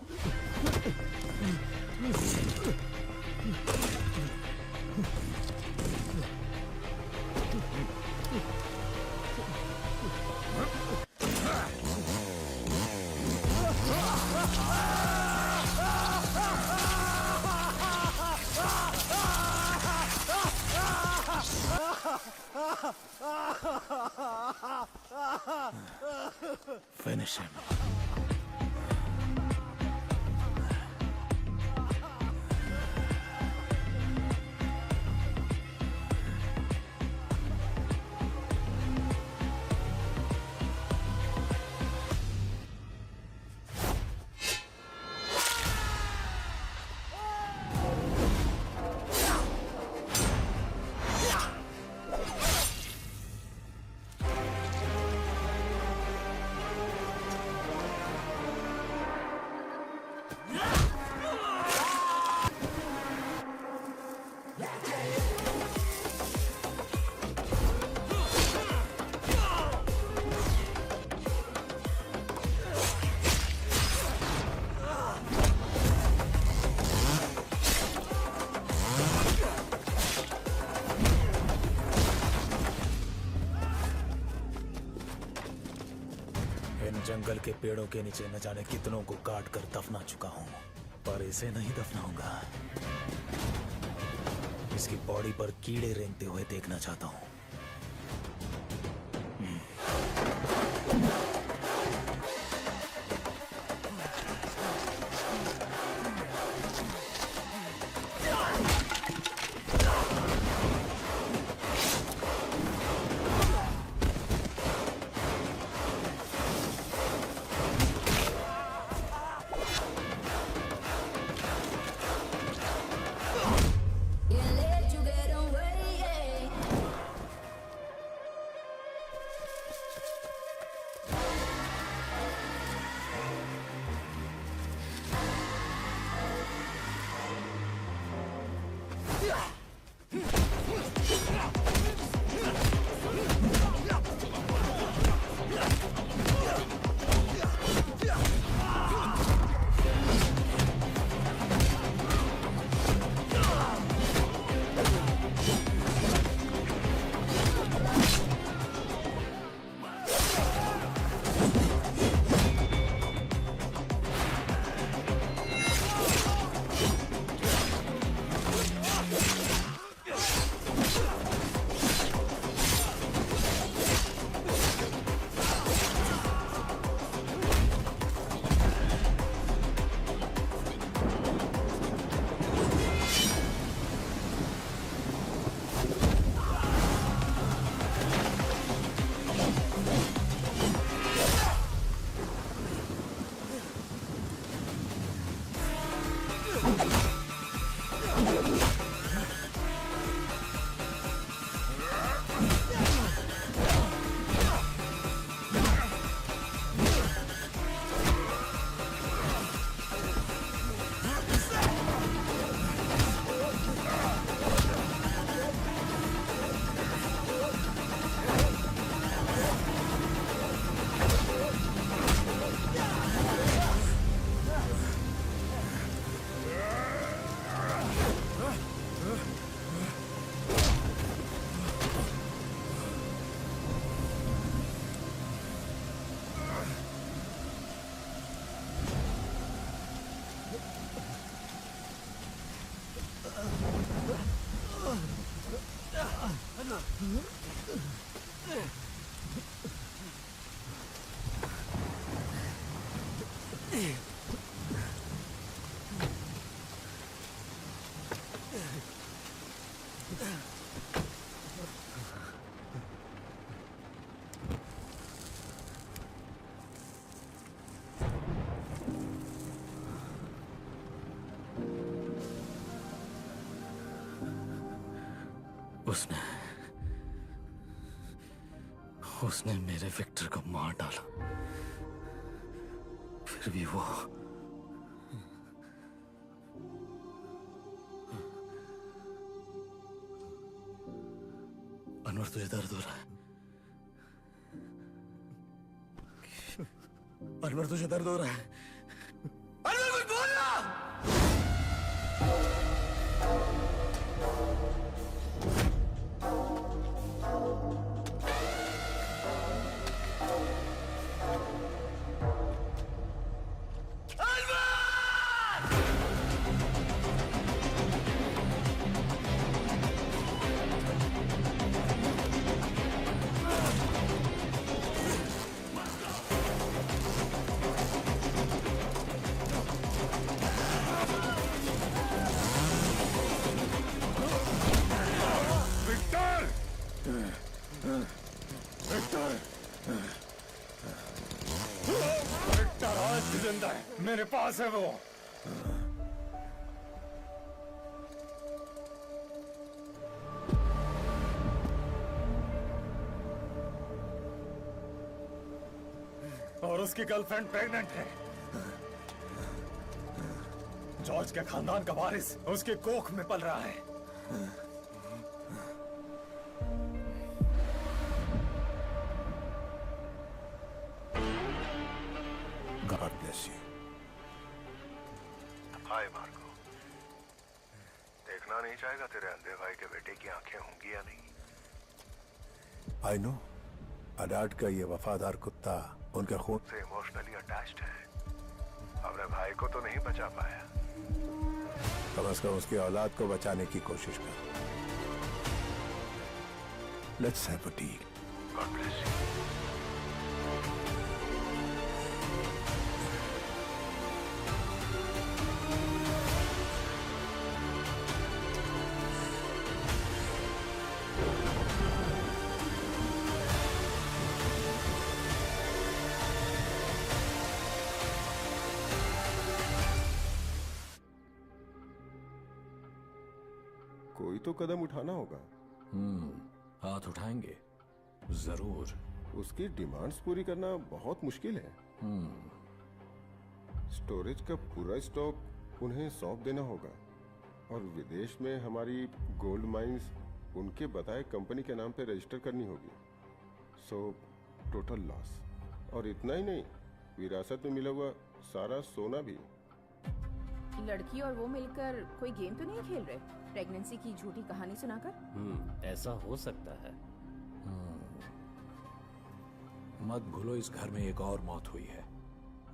Finish him. जंगल के पेड़ों के नीचे न जाने कितनों को काट कर दफना चुका हूं, पर इसे नहीं दफनाऊंगा। इसकी बॉडी पर कीड़े रेंगते हुए देखना चाहता हूं। उसने मेरे विक्टर को मार डाला, फिर भी वो अनवर तुझे दर्द हो रहा है? अनवर तुझे दर्द हो रहा है? अनवर कुछ बोलना! मेरे पास है वो। और उसकी गर्लफ्रेंड प्रेग्नेंट है। जॉर्ज के खानदान का वारिस उसके कोख में पल रहा है। God bless you. Hi Marco, देखना नहीं चाहेगा तेरे अंधे भाई के बेटे की आंखें होंगी या नहीं? I know. अडाट का ये वफादार कुत्ता उनके खून से इमोशनली अटैच्ड है। अपने भाई को तो नहीं बचा पाया। कम से कम उसकी औलाद को बचाने की कोशिश कर। Let's have a deal. God bless you. कोई तो कदम उठाना होगा। हाथ उठाएंगे जरूर। उसकी डिमांड्स पूरी करना बहुत मुश्किल है। स्टोरेज का पूरा स्टॉक उन्हें सौंप देना होगा। और विदेश में हमारी गोल्ड माइंस उनके बताए कंपनी के नाम पे रजिस्टर करनी होगी। So total loss. और इतना ही नहीं, विरासत में मिला हुआ सारा सोना भी। लड़की और वो मिलकर कोई गेम तो नहीं खेल रहे? प्रेगनेंसी की झूठी कहानी सुनाकर? ऐसा हो सकता है। मत भूलो इस घर में एक और मौत हुई है।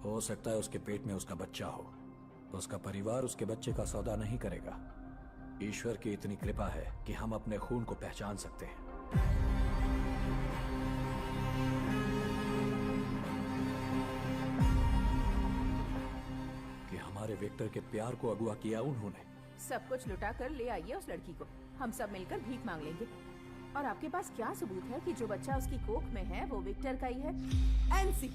हो सकता है उसके पेट में उसका बच्चा हो। उसका परिवार उसके बच्चे का सौदा नहीं करेगा। ईश्वर की इतनी कृपा है कि हम अपने खून को पहचान सकते हैं। कि हमारे विक्टर के प्यार को अगुवा किया उन्होंने। सब कुछ लुटा कर ले आइए उस लड़की को, हम सब मिलकर भीख मांग लेंगे। और आपके पास क्या सबूत है कि जो बच्चा उसकी कोख में है वो विक्टर का ही है? एनसी।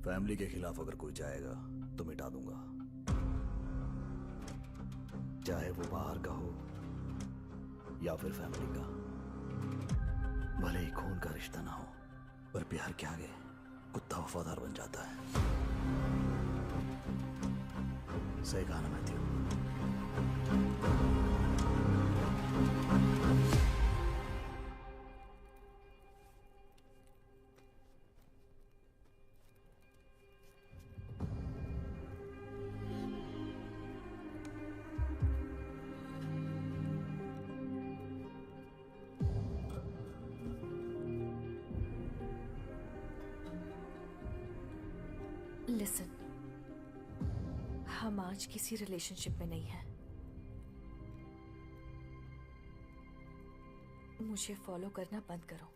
फैमिली के खिलाफ अगर कोई जाएगा तो मिटा दूंगा, चाहे वो बाहर का हो या फिर फैमिली का। भले ही खून का रिश्ता ना हो, पर प्यार के आगे कुत्ता वफादार बन जाता है। सही कहा ना मैथ्यू? लिसन, हम आज किसी रिलेशनशिप में नहीं हैं। मुझे फॉलो करना बंद करो।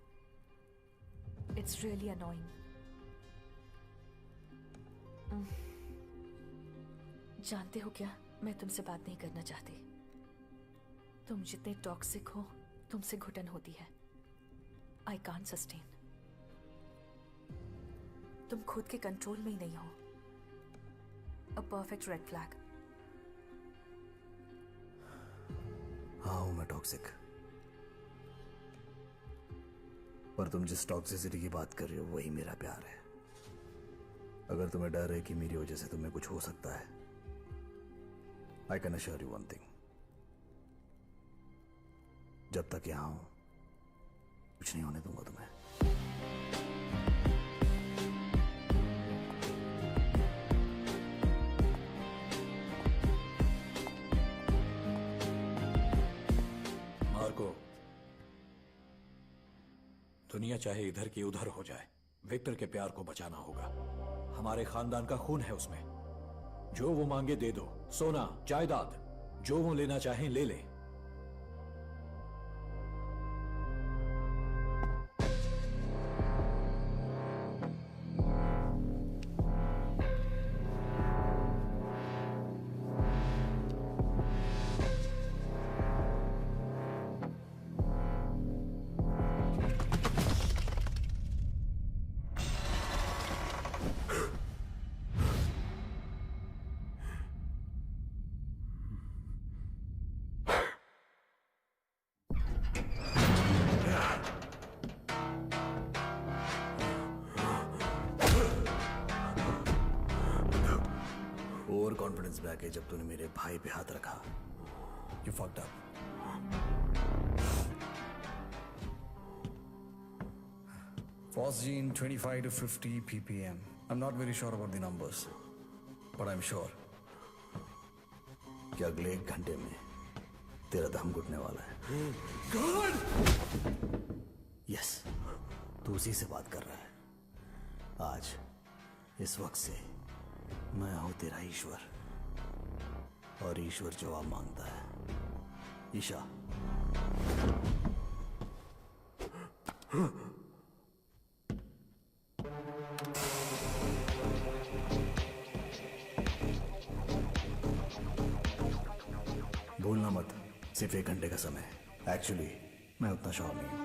It's really annoying. जानते हो क्या, मैं तुमसे बात नहीं करना चाहती। तुम जितने टॉक्सिक हो, तुमसे घुटन होती है। I can't sustain. तुम खुद के कंट्रोल में ही नहीं हो। A perfect red flag. हाँ हूं मैं टॉक्सिक, पर तुम जिस टॉक्सिसिटी की बात कर रहे हो वही मेरा प्यार है। अगर तुम्हें डर है कि मेरी वजह से तुम्हें कुछ हो सकता है, I can assure you one thing, जब तक यहां हूं कुछ नहीं होने दूंगा तुम्हें। मार्को, दुनिया चाहे इधर की उधर हो जाए, विक्टर के प्यार को बचाना होगा। हमारे खानदान का खून है उसमें। जो वो मांगे दे दो, सोना, जायदाद, जो वो लेना चाहें ले ले। ओवर कॉन्फिडेंस बैक है जब तूने मेरे भाई पे हाथ रखा। You fucked up. Phosgene 25 to 50 ppm. I'm not very sure about the numbers, but I'm sure कि अगले 1 घंटे में तेरा दम घुटने वाला है। God! Yes, तू उसी से बात कर रहा है। आज इस वक्त से मैं हूं तेरा ईश्वर, और ईश्वर जवाब मांगता है। ईशा, भूलना मत, सिर्फ 1 घंटे का समय। एक्चुअली मैं उतना श्योर नहीं हूं।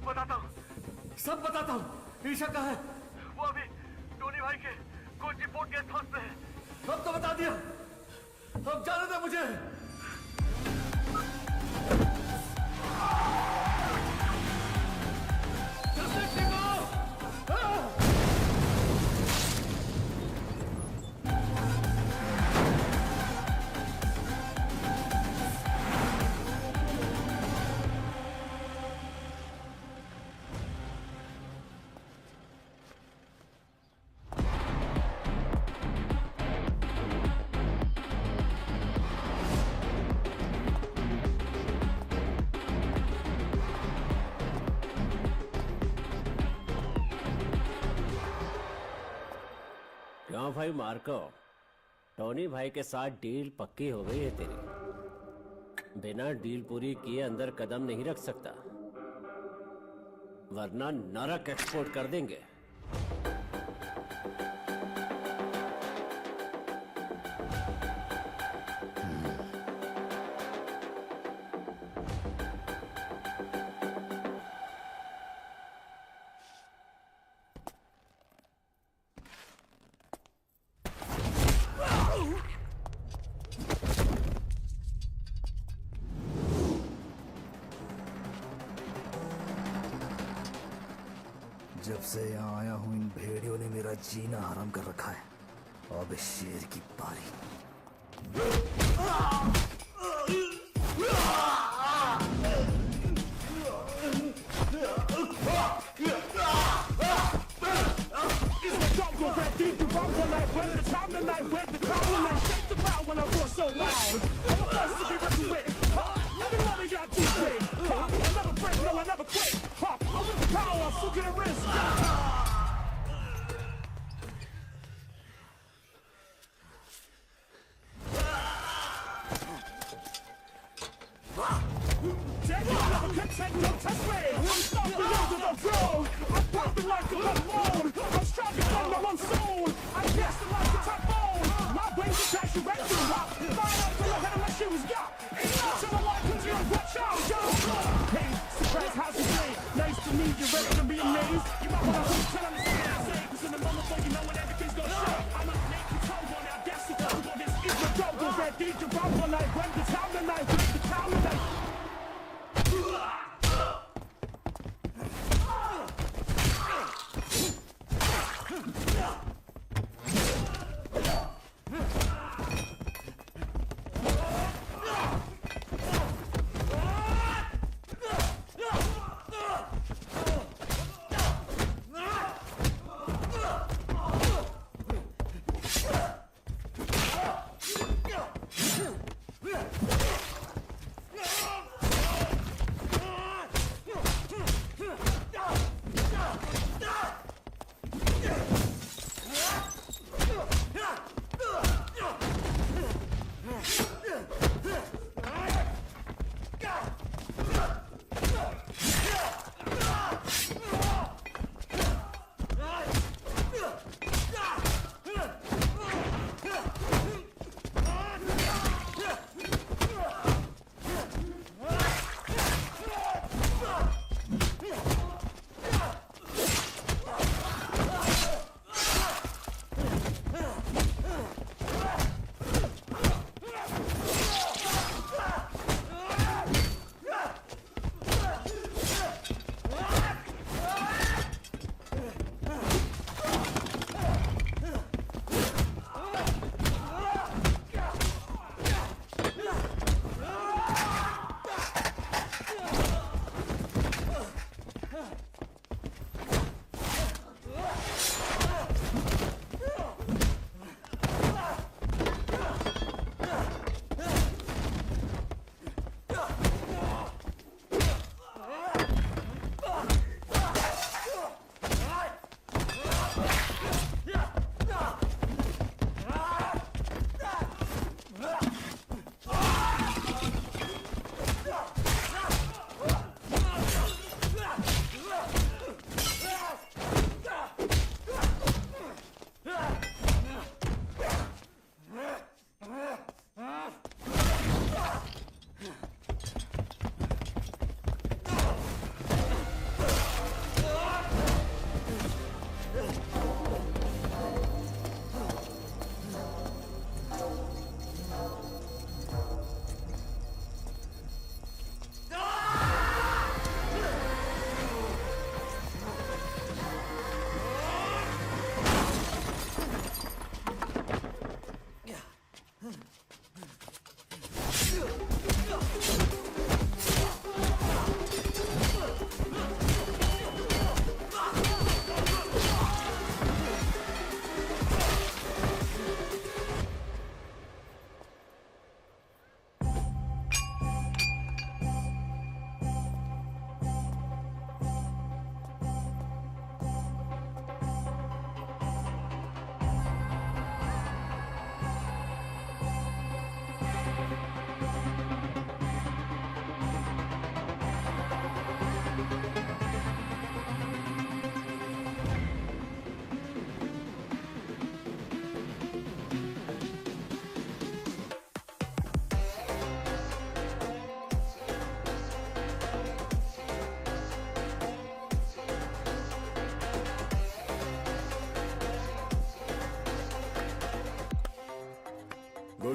बताता हूँ, सब बताता हूँ। ईशा कहाँ है? वो अभी टोनी भाई के कोची पोर्ट गेस्ट हाउस में है। अब तो बता दिया, अब जाने दे मुझे। क्यों भाई मार्को, टोनी भाई के साथ डील पक्की हो गई है तेरी। बिना डील पूरी किए अंदर कदम नहीं रख सकता, वरना नरक एक्सपोर्ट कर देंगे। जब से यहाँ आया हूँ इन भेड़ियों ने मेरा जीना हराम कर रखा है। अब इस शेर की पारी।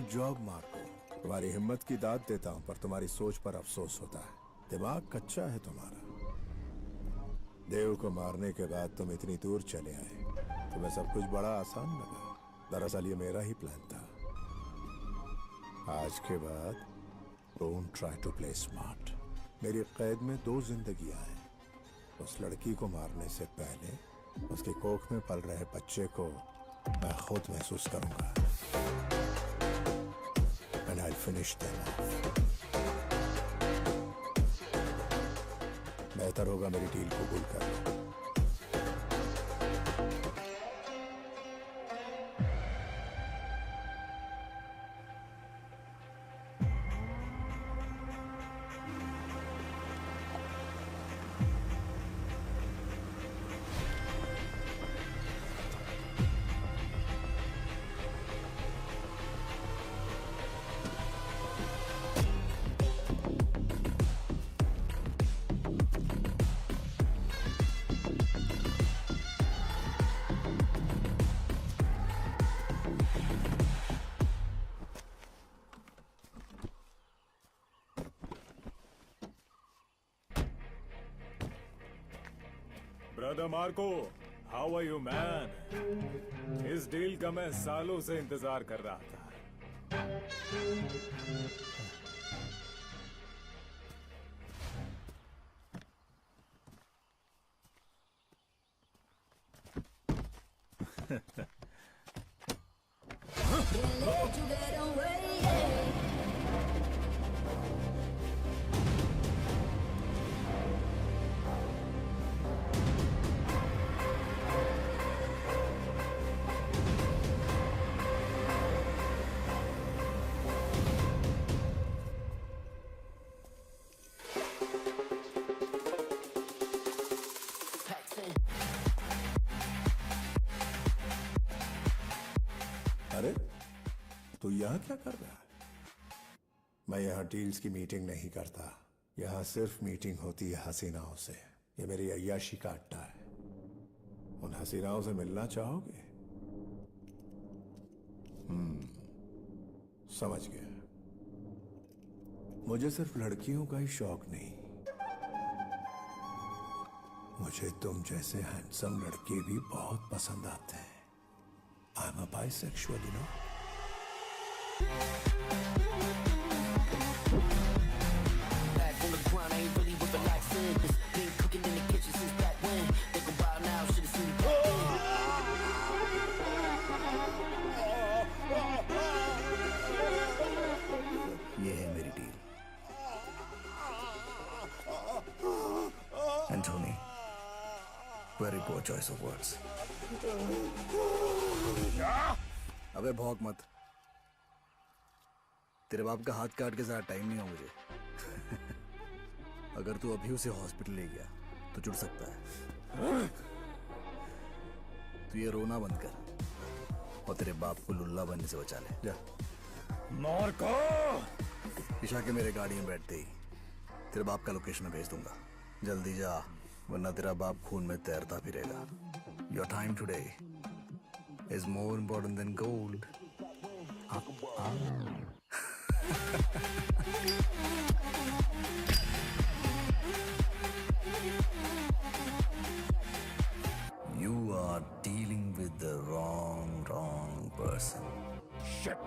Good job Marco. तुम्हारी हिम्मत की दाद देता हूं, पर तुम्हारी सोच पर अफसोस होता है। दिमाग कच्चा है तुम्हारा। देव को मारने के बाद तुम इतनी दूर चले आए, तुम्हें सब कुछ बड़ा आसान लगा। दरअसल ये मेरा ही प्लान था। आज के बाद don't try to play smart. मेरी कैद में 2 जिंदगियां हैं। उस लड़की को मारने से पहले उसके कोख में पल रहे बच्चे को मैं खुद महसूस करूंगा। And I'll finish them off. बेहतर होगा मेरी डील कबूल कर लो। Brother Marco, how are you man? इस डील का मैं सालों से इंतजार कर रहा था। अरे तू यहाँ क्या कर रहा है? मैं यहाँ डील्स की मीटिंग नहीं करता। यहाँ सिर्फ मीटिंग होती है हसीनाओं से। ये मेरी अय्याशी का अड्डा है। उन हसीनाओं से मिलना चाहोगे? समझ गया। मुझे सिर्फ लड़कियों का ही शौक नहीं, मुझे तुम जैसे हैंडसम लड़के भी बहुत पसंद आते हैं। I'm a bisexual, you know. Back on the grind, I ain't really with relaxing. It's been cooking in the kitchen since back when. Think about now, should've seen it back ये है मेरी deal. Anthony, very poor choice of words. अबे भौंक मत। तेरे बाप का हाथ काट के ज्यादा टाइम नहीं है मुझे। अगर तू अभी उसे हॉस्पिटल ले गया तो जुड़ सकता है। तू ये रोना बंद कर और तेरे बाप को लुल्ला बनने से बचा ले। जा मार्को! ईशा के मेरे गाड़ी में बैठते ही तेरे बाप का लोकेशन में भेज दूंगा। जल्दी जा, वरना तेरा बाप खून में तैरता फिरेगा। Your time today is more important than gold. You are dealing with the wrong person. Shit!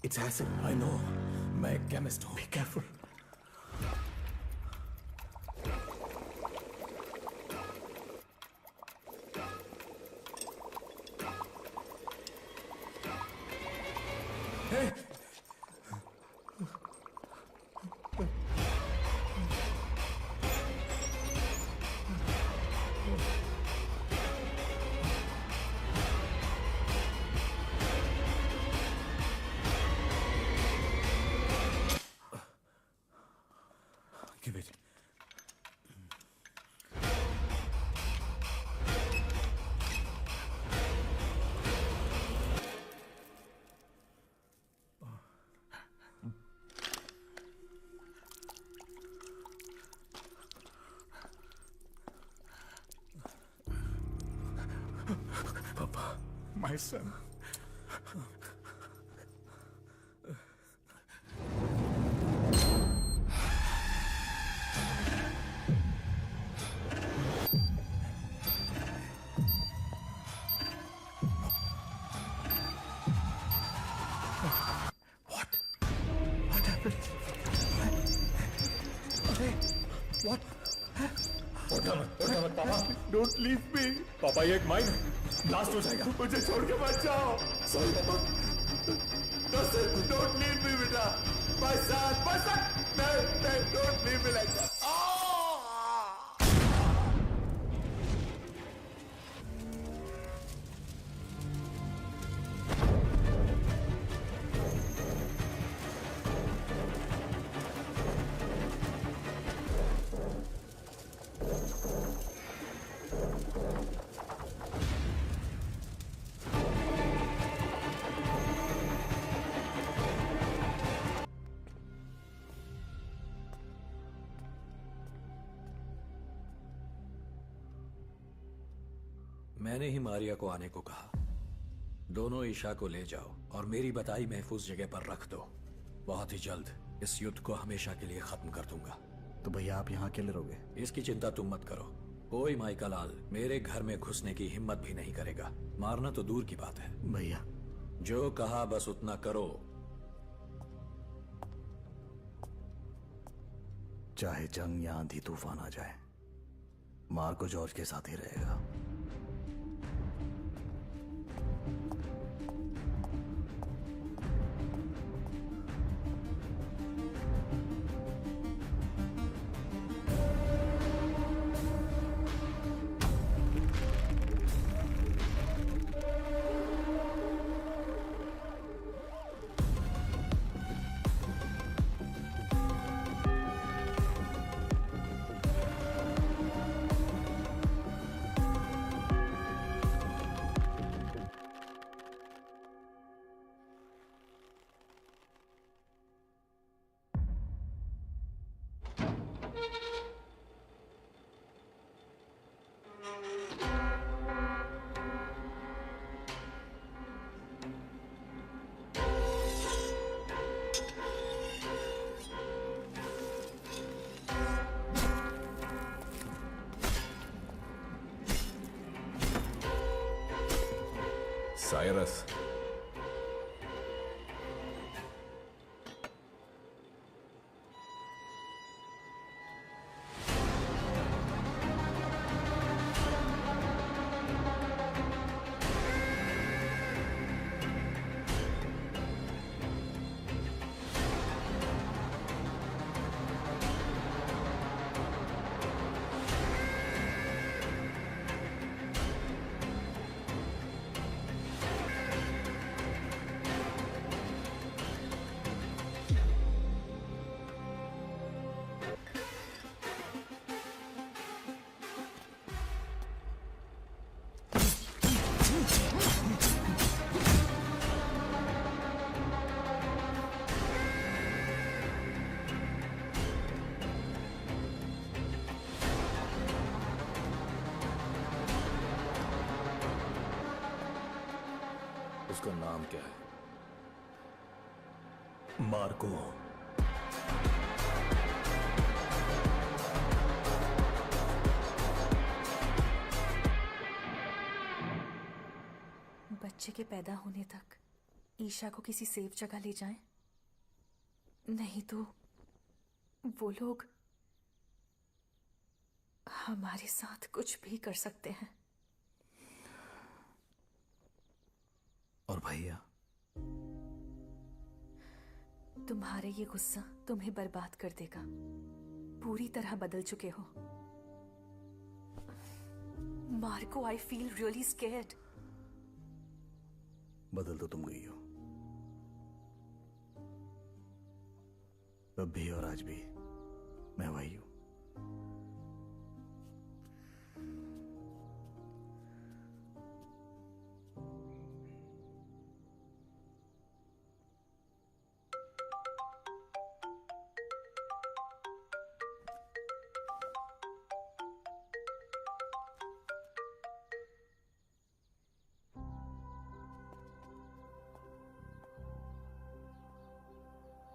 It's acid. I know. मैं एक केमिस्ट हूँ. Be careful. Hey! Give it. Papa, my son. What? Don't leave me. पापा ये एक mine blast हो जाएगा. मुझे छोड़ के मत जाओ. Sorry पापा. Don't leave me, बेटा. My son. Don't leave me like that. मैंने ही मारिया को आने को कहा. दोनों ईशा को ले जाओ और मेरी बताई महफूज जगह पर रख दो. बहुत ही जल्द इस युद्ध को हमेशा के लिए खत्म कर दूंगा. तो भैया आप यहाँ अकेले रहोगे? इसकी चिंता तुम मत करो. कोई माइका लाल मेरे घर में घुसने की हिम्मत भी नहीं करेगा. मारना तो दूर की बात है. भैया जो कहा बस उतना करो. चाहे जंग या आंधी तूफान आ जाए, मार्को जॉर्ज के साथ ही रहेगा. Cyrus. उसका नाम क्या है? मार्को। बच्चे के पैदा होने तक ईशा को किसी सेफ जगह ले जाएं, नहीं तो वो लोग हमारे साथ कुछ भी कर सकते हैं। और भैया? तुम्हारे ये गुस्सा तुम्हें बर्बाद कर देगा। पूरी तरह बदल चुके हो Marco. I feel really scared. बदल तो तुम गई हो, तब भी और आज भी मैं वही हूं।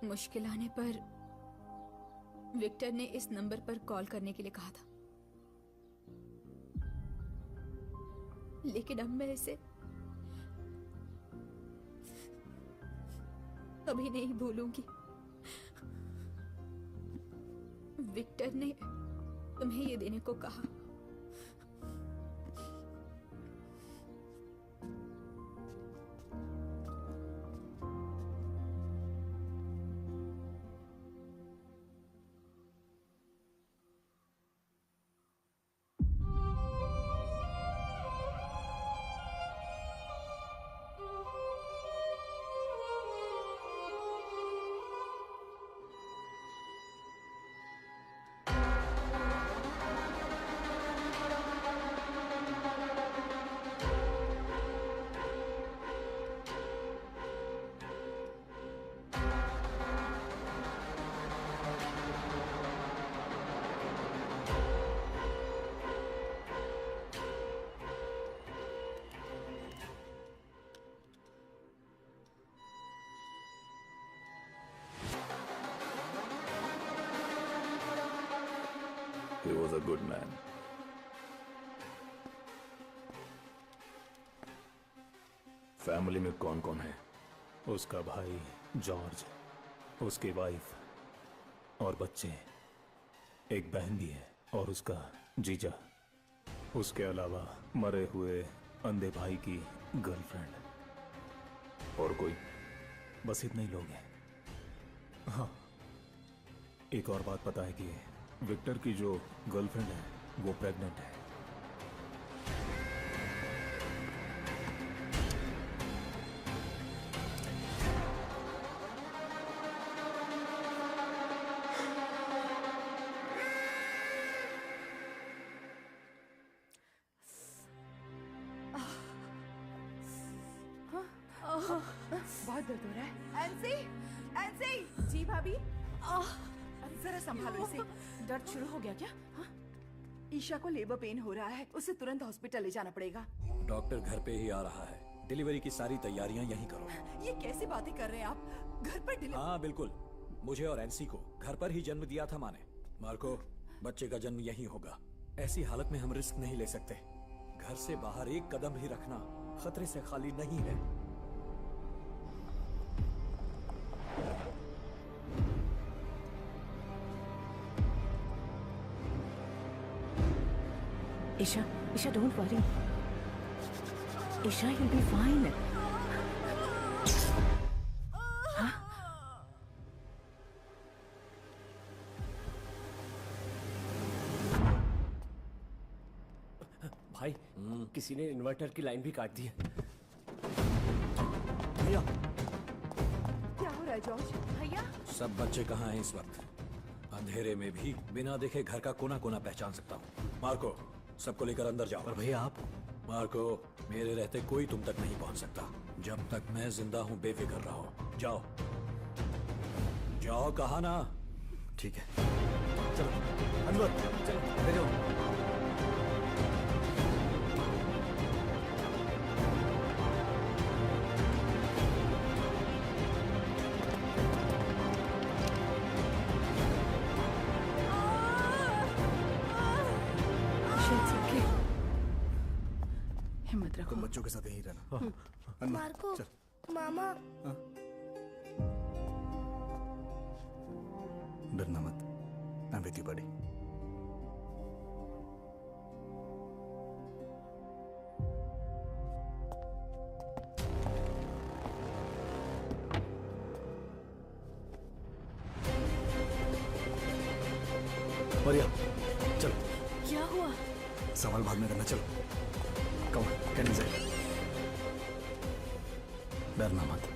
मुश्किल आने पर विक्टर ने इस नंबर पर कॉल करने के लिए कहा था, लेकिन अब मैं इसे कभी नहीं भूलूंगी। विक्टर ने तुम्हें ये देने को कहा। He was a good man. Family में कौन कौन है? उसका भाई जॉर्ज, उसकी वाइफ और बच्चे, एक बहन भी है और उसका जीजा। उसके अलावा मरे हुए अंधे भाई की गर्लफ्रेंड। और कोई? बस इतने ही लोग हैं। हाँ, एक और बात पता है कि विक्टर की जो गर्लफ्रेंड है वो प्रेग्नेंट है। बहुत दर्द हो रहा है। NC, NC. जी भाभी। जरा संभालो इसे। दर्द शुरू हो गया क्या? हाँ? ईशा को लेबर पेन हो रहा है, उसे तुरंत हॉस्पिटल ले जाना पड़ेगा। डॉक्टर घर पे ही आ रहा है। डिलीवरी की सारी तैयारियां यहीं करो। ये कैसी बातें कर रहे हैं आप? घर पर डिलीवरी? हाँ बिल्कुल, मुझे और एनसी को घर पर ही जन्म दिया था माँ ने। मार्को, बच्चे का जन्म यहीं होगा। ऐसी हालत में हम रिस्क नहीं ले सकते। घर से बाहर एक कदम भी रखना खतरे से खाली नहीं है। Isha, Isha, don't worry. Isha, you'll be fine. हाँ? भाई, किसी ने इन्वर्टर की लाइन भी काट दी है। भैया, क्या हो रहा है जॉर्ज? भैया? सब बच्चे कहाँ हैं इस वक्त? अंधेरे में भी बिना देखे घर का कोना कोना पहचान सकता हूँ। मार्को, सबको लेकर अंदर जाओ। पर भैया आप? मार्को, मेरे रहते कोई तुम तक नहीं पहुंच सकता। जब तक मैं जिंदा हूं बेफिक्र रहो। जाओ जाओ, कहा ना। ठीक है, चलो अनवर, चलो ले जाओ। हिम्मत रखो। तुम बच्चों के साथ यहीं रहना। अन्ना, मार्को, चल। मामा, डरना मत। I'm with you, buddy. मरिया, चलो। क्या हुआ? सवाल बाद में करना, चलो। Come on, can you say? डरना मत।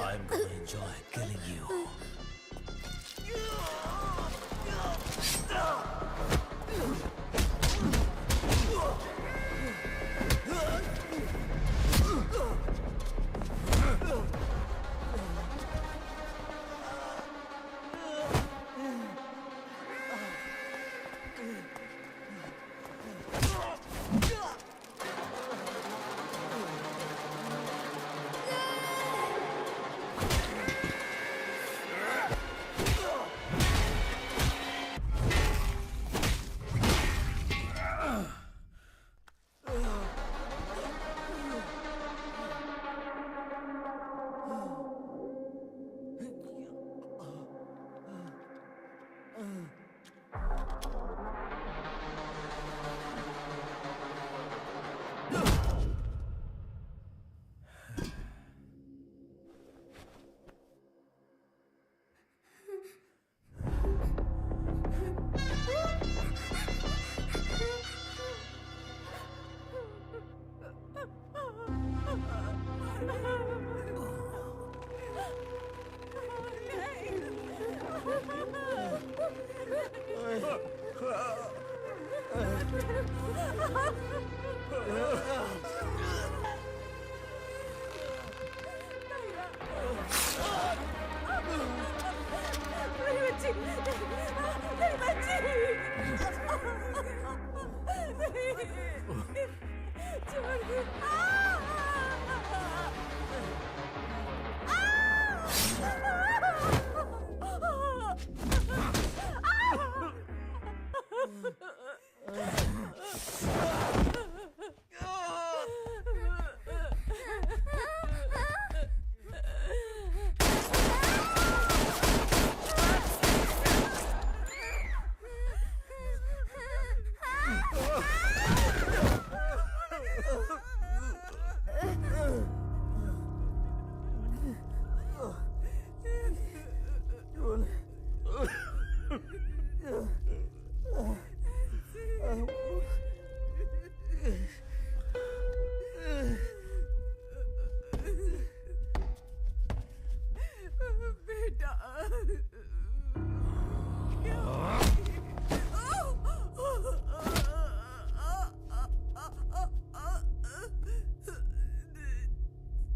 I'm gonna enjoy killing you.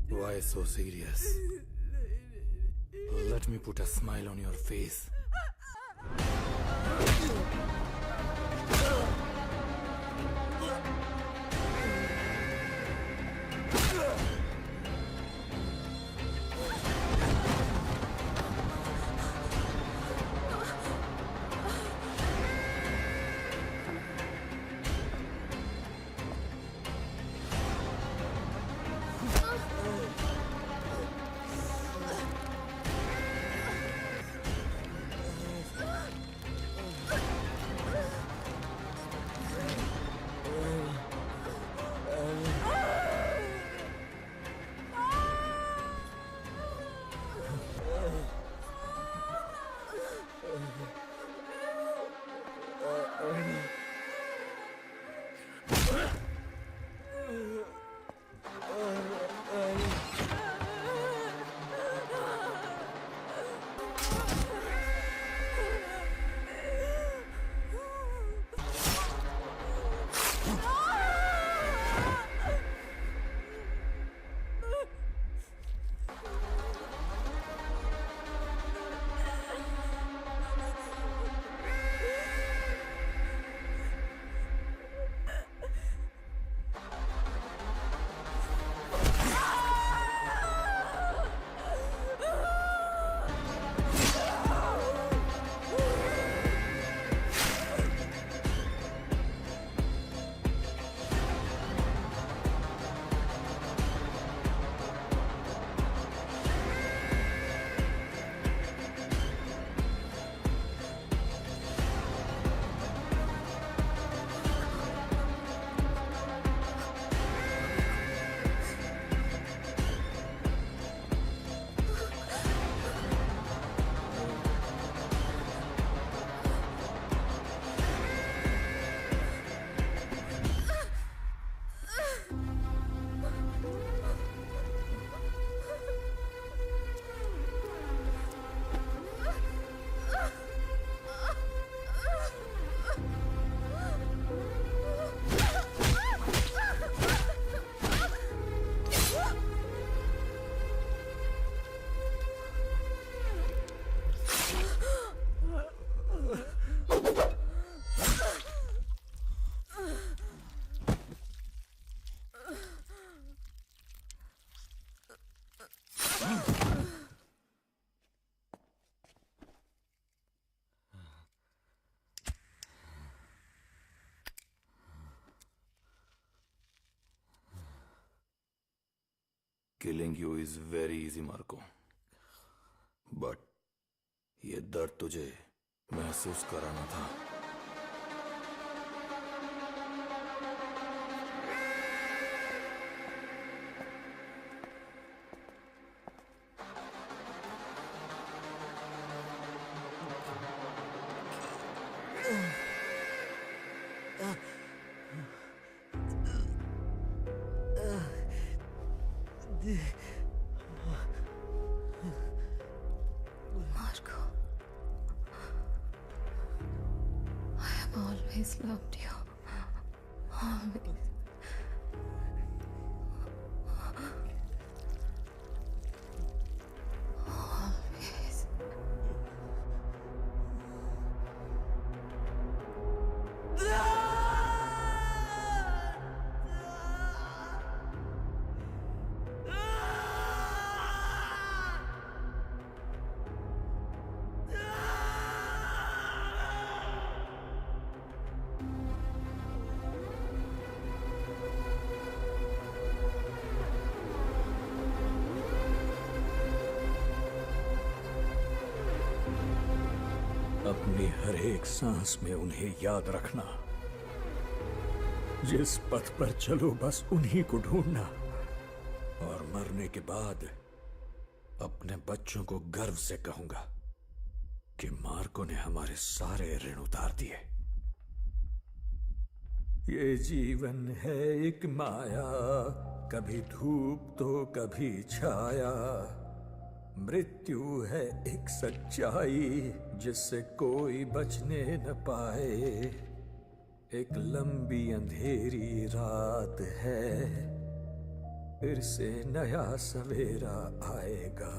Why so serious? Let me put a smile on your face. Killing you is very easy, Marco. But ये दर्द तुझे महसूस कराना था. Marco, I have always loved you. Always. Always. अपनी हर एक सांस में उन्हें याद रखना. जिस पथ पर चलो बस उन्हीं को ढूंढना. और मरने के बाद अपने बच्चों को गर्व से कहूंगा कि मार्को ने हमारे सारे ऋण उतार दिए. ये जीवन है एक माया, कभी धूप तो कभी छाया. मृत्यु है एक सच्चाई जिससे कोई बचने न पाए. एक लंबी अंधेरी रात है, फिर से नया सवेरा आएगा.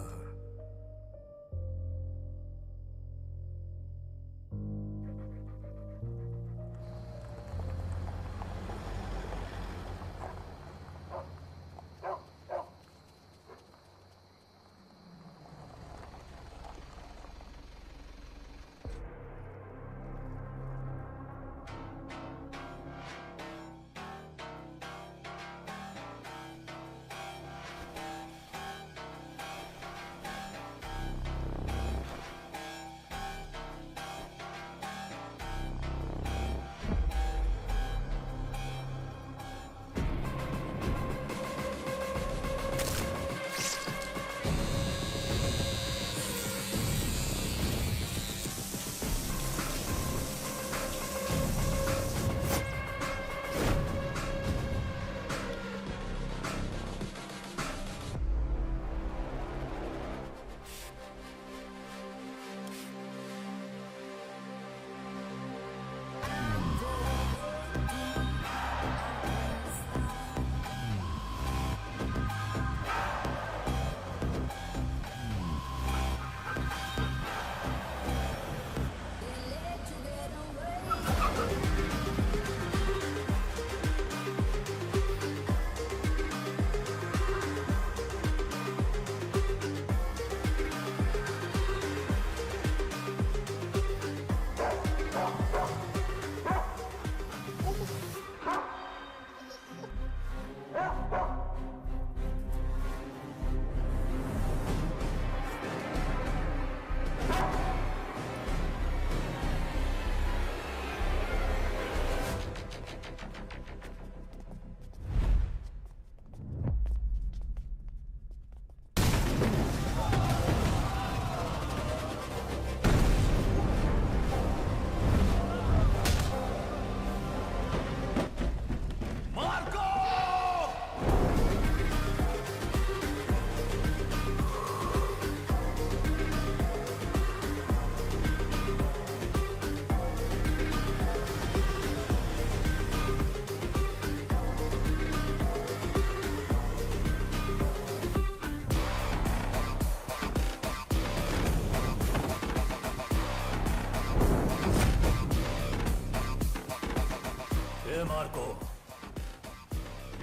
मार्को,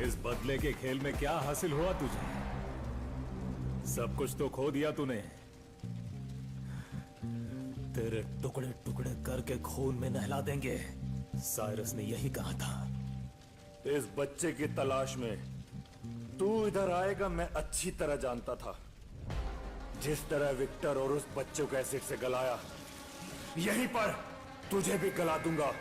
इस बदले के खेल में क्या हासिल हुआ तुझे? सब कुछ तो खो दिया तूने. तेरे टुकड़े टुकड़े करके खून में नहला देंगे. साइरस ने यही कहा था. इस बच्चे की तलाश में तू इधर आएगा मैं अच्छी तरह जानता था। जिस तरह विक्टर और उस बच्चे को एसिड से गलाया, यहीं पर तुझे भी गला दूंगा।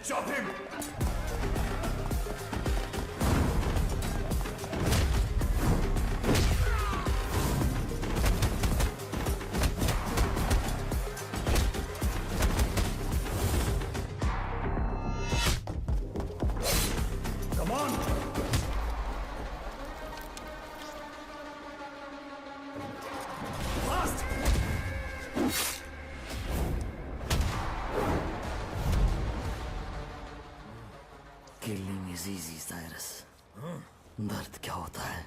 Chop him! Come on! Fast! Killing is easy Cyrus. दर्द क्या होता है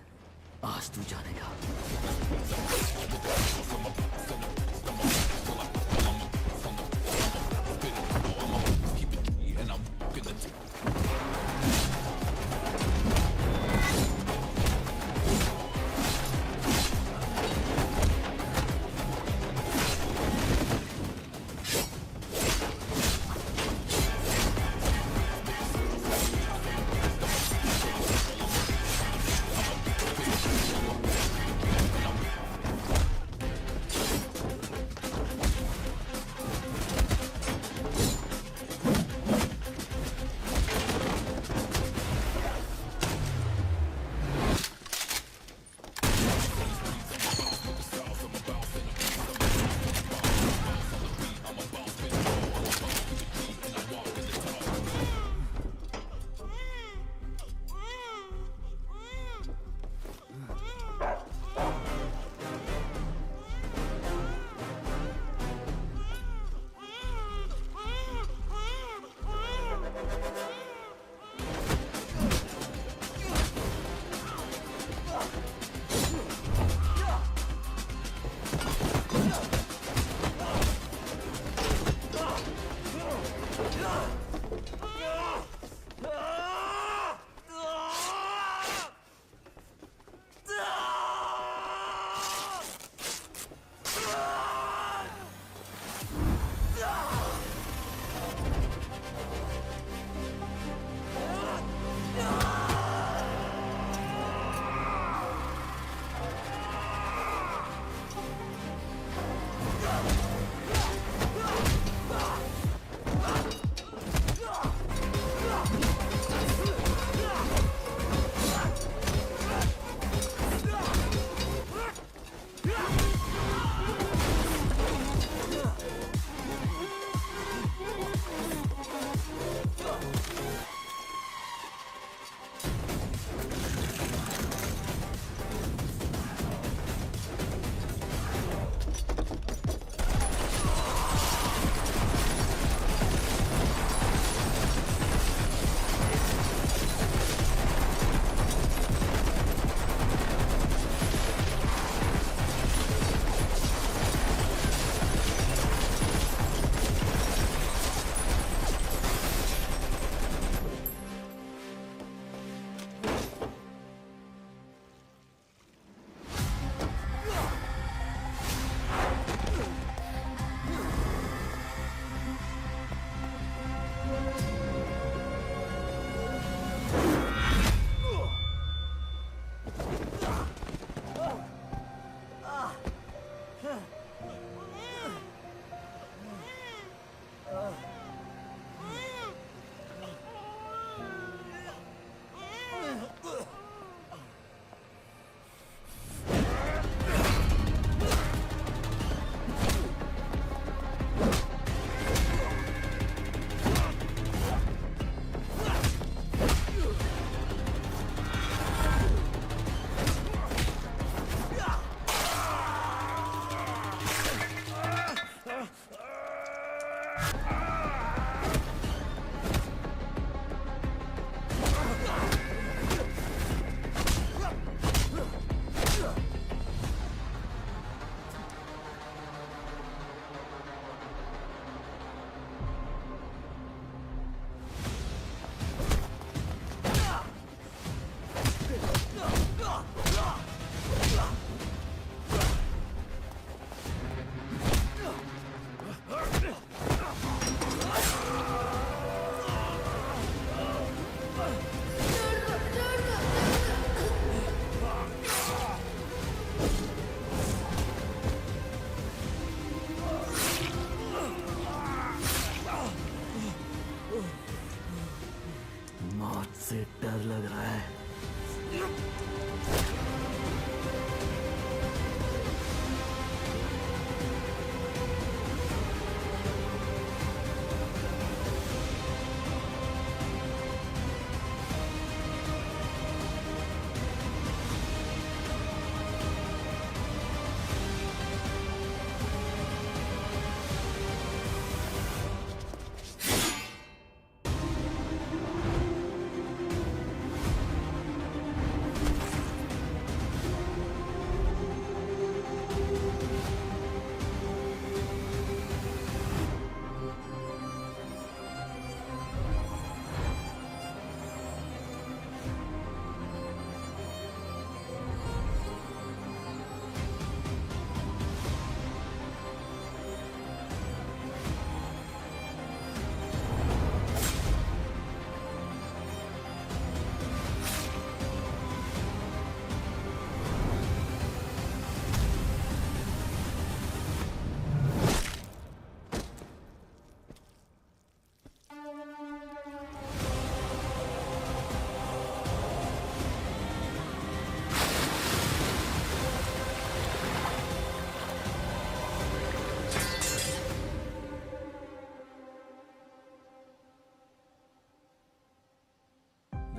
आज तू जानेगा।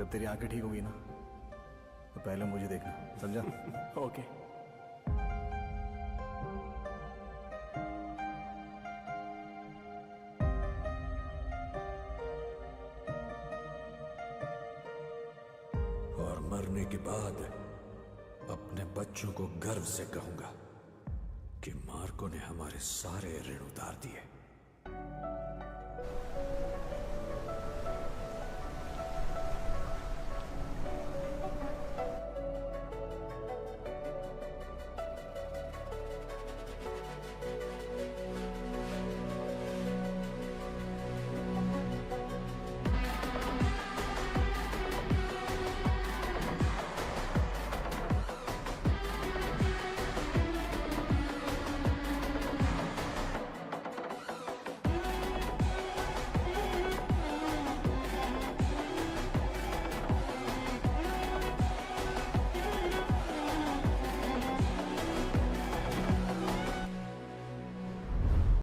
जब तेरी आंखें ठीक होगी ना तो पहले मुझे देखना, समझा? ओके। और मरने के बाद अपने बच्चों को गर्व से कहूंगा कि मार्को ने हमारे सारे ऋण उतार दिए।